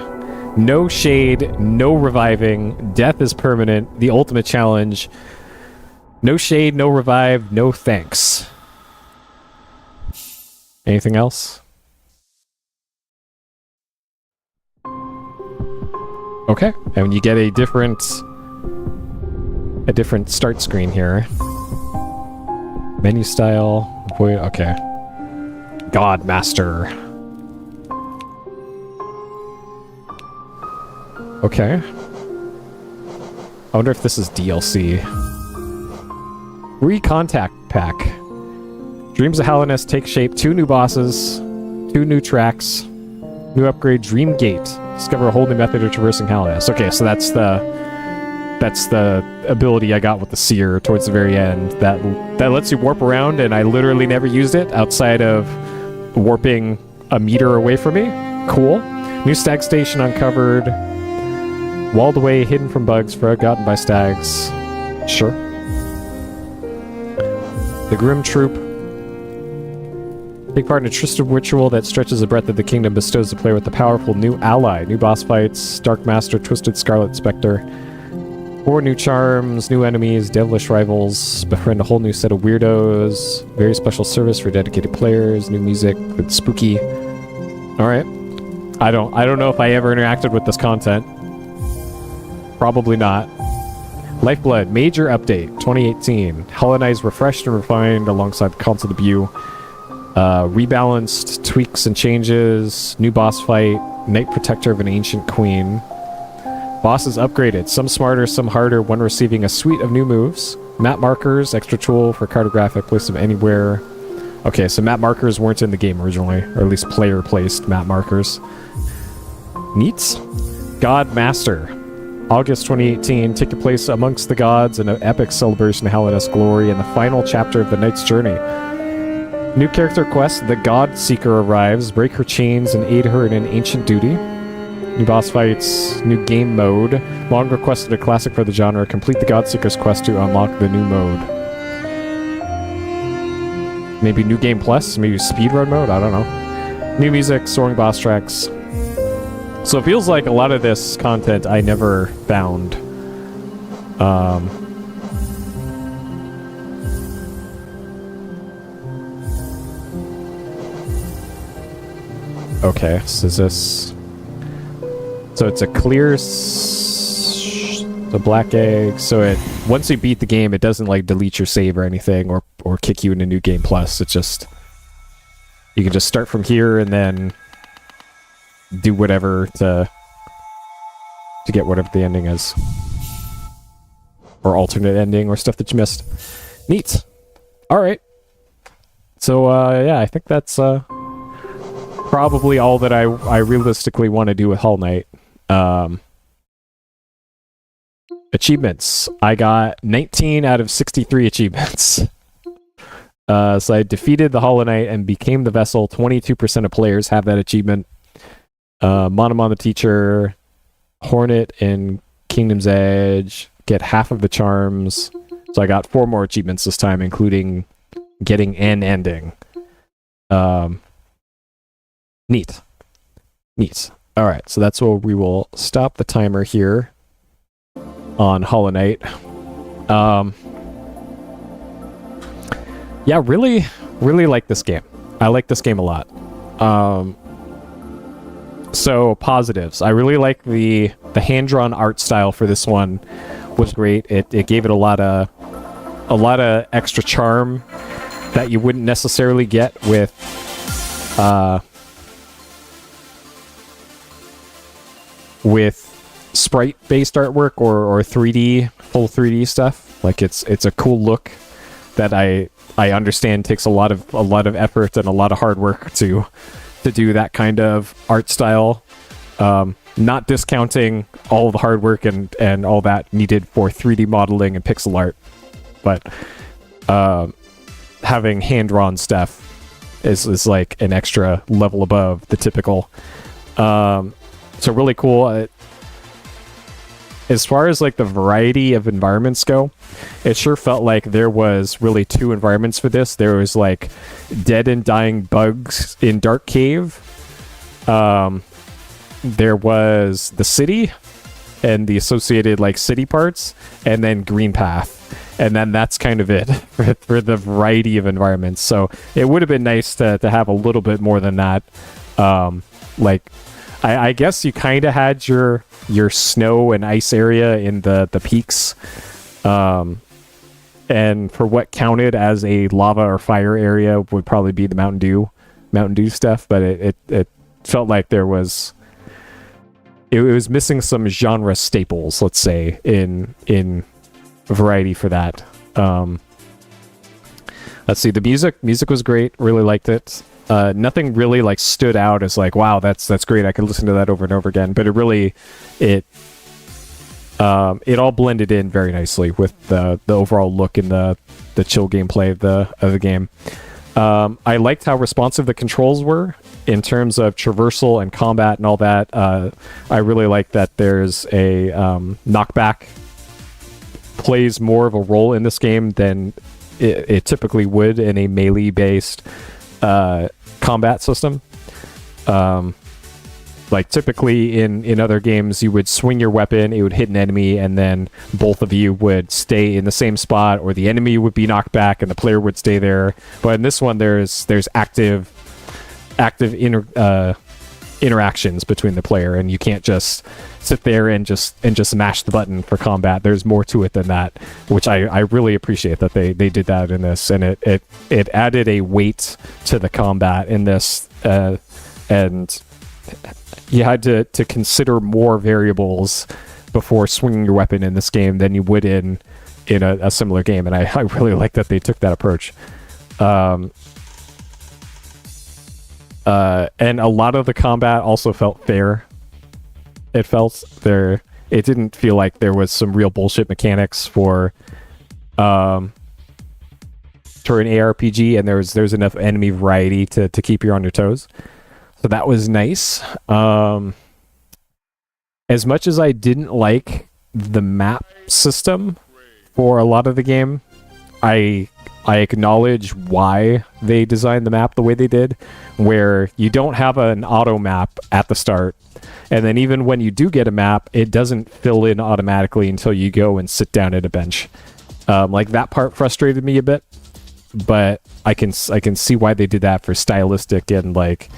No shade, no reviving. Death is permanent. The ultimate challenge. No shade, no revive, no thanks. Anything else? Okay, and you get a different start screen here. Menu style. Okay. God Master. Okay. I wonder if this is DLC. Recontact Pack. Dreams of Hallownest take shape. 2 new bosses. 2 new tracks. New upgrade, Dream Gate. Discover a whole new method of traversing Hallownest. Okay, so that's the ability I got with the Seer towards the very end. That lets you warp around, and I literally never used it outside of warping a meter away from me. Cool. New stag station uncovered. Walled away, hidden from bugs, forgotten by stags. Sure. The Grim Troop. Take part in a twisted ritual that stretches the breadth of the kingdom, bestows the player with a powerful new ally. New boss fights, Dark Master, Twisted Scarlet Spectre. 4 new charms, new enemies, devilish rivals, befriend a whole new set of weirdos, very special service for dedicated players, new music with spooky. Alright. I don't know if I ever interacted with this content. Probably not. Lifeblood, major update, 2018. Hollow Knight is refreshed and refined alongside the console debut. Rebalanced, tweaks and changes, new boss fight, Knight Protector of an Ancient Queen. Bosses upgraded, some smarter, some harder, one receiving a suite of new moves. Map markers, extra tool for cartographic, place them anywhere. Okay, so map markers weren't in the game originally, or at least player-placed map markers. Neat. God Master. August 2018, take your place amongst the gods in an epic celebration of Hallownest glory and the final chapter of the Knight's journey. New character quest, the God Seeker arrives. Break her chains and aid her in an ancient duty. New boss fights, new game mode. Long requested a classic for the genre. Complete the God Seeker's quest to unlock the new mode. Maybe new game plus? Maybe speedrun mode? I don't know. New music, soaring boss tracks. So it feels like a lot of this content I never found. Okay, so is this... So it's a clear... the black egg, so it... Once you beat the game, it doesn't, like, delete your save or anything, or kick you into New Game Plus. It's just... You can just start from here and then... do whatever to get whatever the ending is. Or alternate ending, or stuff that you missed. Neat. Alright. So, yeah, I think that's, probably all that I realistically want to do with Hollow Knight. Achievements. I got 19 out of 63 achievements. So I defeated the Hollow Knight and became the vessel. 22% of players have that achievement. Monomon the Teacher, Hornet, and Kingdom's Edge get half of the charms. So I got 4 more achievements this time, including getting an ending. Neat. Alright, so that's where we will stop the timer here on Hollow Knight. Yeah, really like this game. I like this game a lot. So, positives. I really like the hand-drawn art style for this one. Was great. It gave it a lot of a lot of extra charm that you wouldn't necessarily get with sprite-based artwork or 3D, full 3D stuff. Like it's a cool look that I understand takes a lot of effort and a lot of hard work to do that kind of art style. Not discounting all the hard work and all that needed for 3D modeling and pixel art, but having hand-drawn stuff is like an extra level above the typical. So really cool. As far as like the variety of environments go, it sure felt like there was really two environments for this. There was like dead and dying bugs in Dark Cave. There was the city and the associated like city parts, and then Green Path. And then that's kind of it for the variety of environments. So it would have been nice to have a little bit more than that. Like, I guess you kind of had your snow and ice area in the peaks. And for what counted as a lava or fire area would probably be the Mountain Dew stuff. But it felt like there was... It was missing some genre staples, let's say, in variety for that. Let's see, the music was great. Really liked it. Nothing really like stood out as like, wow, that's great. I could listen to that over and over again. But it all blended in very nicely with the overall look and the chill gameplay of the game. I liked how responsive the controls were in terms of traversal and combat and all that. I really like that there's a knockback plays more of a role in this game than it typically would in a melee-based combat system. Like typically in other games, you would swing your weapon, it would hit an enemy, and then both of you would stay in the same spot, or the enemy would be knocked back and the player would stay there. But in this one, there's active interactions between the player, and you can't just sit there and just mash the button for combat. There's more to it than that, which I really appreciate that they did that in this, and it added a weight to the combat in this, and you had to consider more variables before swinging your weapon in this game than you would in a similar game, and I really like that they took that approach. And a lot of the combat also felt fair. It didn't feel like there was some real bullshit mechanics for an ARPG, and there's enough enemy variety to keep you on your toes. So that was nice. As much as I didn't like the map system for a lot of the game, I acknowledge why they designed the map the way they did, where you don't have an auto map at the start, and then even when you do get a map, it doesn't fill in automatically until you go and sit down at a bench. Like that part frustrated me a bit, but I can see why they did that for stylistic and like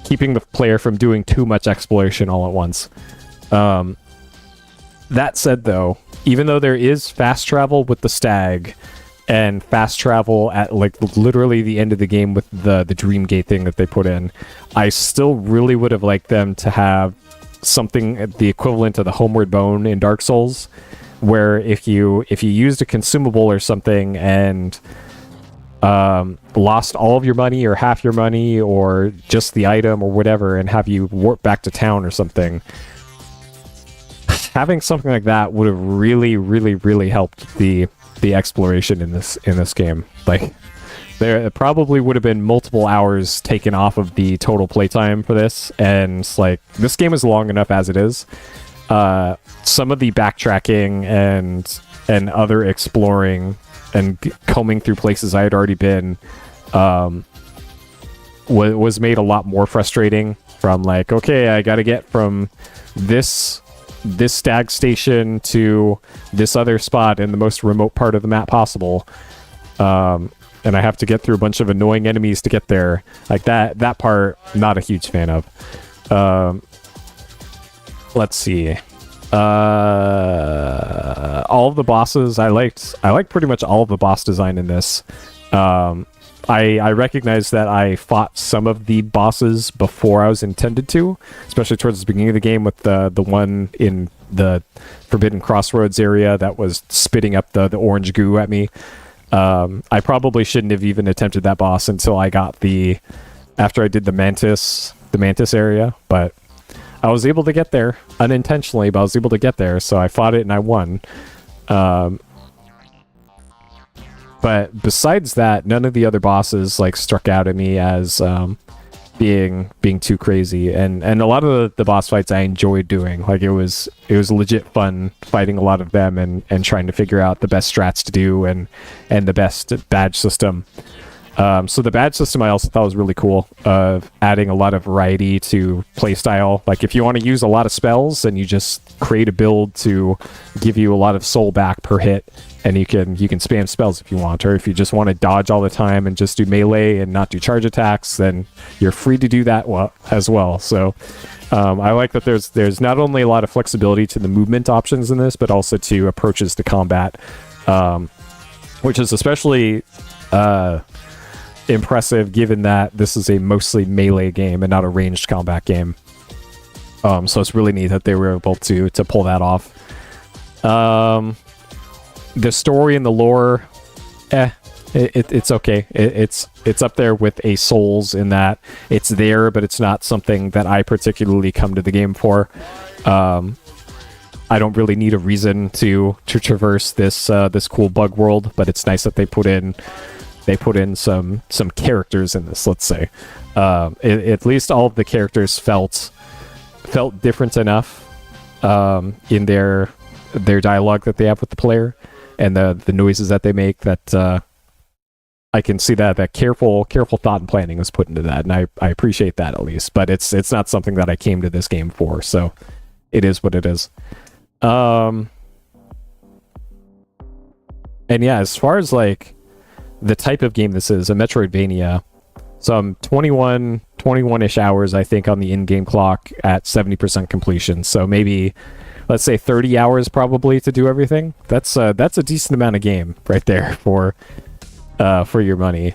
keeping the player from doing too much exploration all at once. That said, though, even though there is fast travel with the stag and fast travel at like literally the end of the game with the dream gate thing that they put in, I still really would have liked them to have something the equivalent of the homeward bone in Dark Souls, where if you used a consumable or something and lost all of your money or half your money or just the item or whatever, and have you warp back to town or something, having something like that would have really, really, really helped the exploration in this game. Like, there probably would have been multiple hours taken off of the total playtime for this, and like this game is long enough as it is. Some of the backtracking and other exploring and combing through places I had already been was made a lot more frustrating. From like, okay, I got to get from this stag station to this other spot in the most remote part of the map possible, and I have to get through a bunch of annoying enemies to get there. Like that part, not a huge fan of. Let's see. All of the bosses I liked. I liked pretty much all of the boss design in this. I recognize that I fought some of the bosses before I was intended to, especially towards the beginning of the game with the one in the Forbidden Crossroads area that was spitting up the orange goo at me. I probably shouldn't have even attempted that boss until I got after I did the mantis area, but I was able to get there unintentionally, but I was able to get there, so I fought it and I won. But besides that, none of the other bosses like struck out at me as being too crazy, and a lot of the boss fights I enjoyed doing. Like it was legit fun fighting a lot of them and trying to figure out the best strats to do and the best badge system. So the badge system I also thought was really cool, adding a lot of variety to playstyle. Like if you want to use a lot of spells, then you just create a build to give you a lot of soul back per hit, and you can spam spells if you want. Or if you just want to dodge all the time and just do melee and not do charge attacks, then you're free to do that as well. So I like that there's not only a lot of flexibility to the movement options in this, but also to approaches to combat, which is especially impressive given that this is a mostly melee game and not a ranged combat game. So it's really neat that they were able to pull that off. The story and the lore, it's okay. It's up there with a Souls in that it's there, but it's not something that I particularly come to the game for. I don't really need a reason to traverse this cool bug world, but it's nice that they put in some characters in this, let's say. At least all of the characters felt different enough in their dialogue that they have with the player and the noises that they make that I can see that careful thought and planning was put into that, and I appreciate that at least. But it's not something that I came to this game for, so it is what it is. And yeah, as far as like the type of game this is, a Metroidvania, some 21-ish hours, I think, on the in-game clock at 70% completion. So maybe, let's say 30 hours probably to do everything. That's a decent amount of game right there for your money.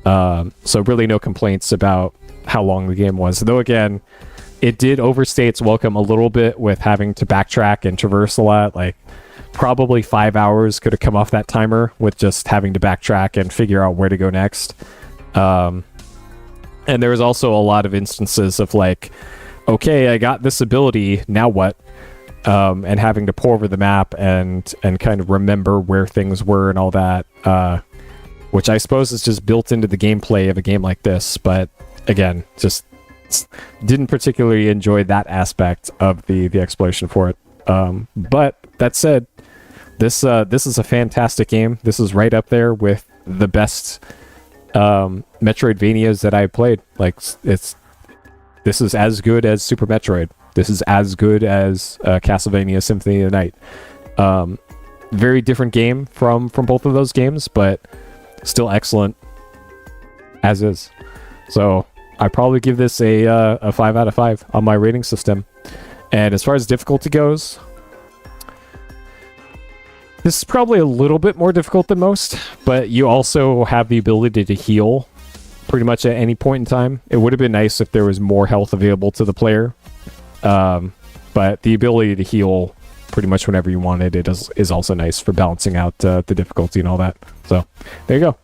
So really no complaints about how long the game was. Though again, it did overstay its welcome a little bit with having to backtrack and traverse a lot. Like probably 5 hours could have come off that timer with just having to backtrack and figure out where to go next. And there was also a lot of instances of like, okay, I got this ability, now what? And having to pour over the map and kind of remember where things were and all that, which I suppose is just built into the gameplay of a game like this. But again, just didn't particularly enjoy that aspect of the exploration for it. But that said, this is a fantastic game. This is right up there with the best Metroidvanias that I've played. Like this is as good as Super Metroid. This is as good as Castlevania Symphony of the Night. Very different game from both of those games, but still excellent as is. So I probably give this a 5 out of 5 on my rating system. And as far as difficulty goes, this is probably a little bit more difficult than most, but you also have the ability to heal pretty much at any point in time. It would have been nice if there was more health available to the player. But the ability to heal pretty much whenever you wanted it is also nice for balancing out the difficulty and all that. So there you go.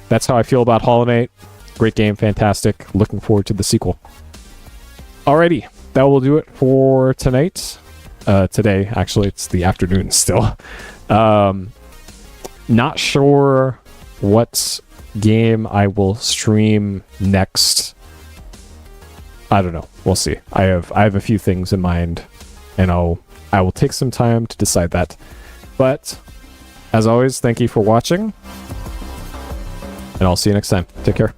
That's how I feel about Hollow Knight. Great game, fantastic. Looking forward to the sequel. Alrighty, that will do it for tonight. Today, actually, it's the afternoon still. Not sure what game I will stream next. I don't know. We'll see. I have a few things in mind, and I will take some time to decide that. But as always, thank you for watching, and I'll see you next time. Take care.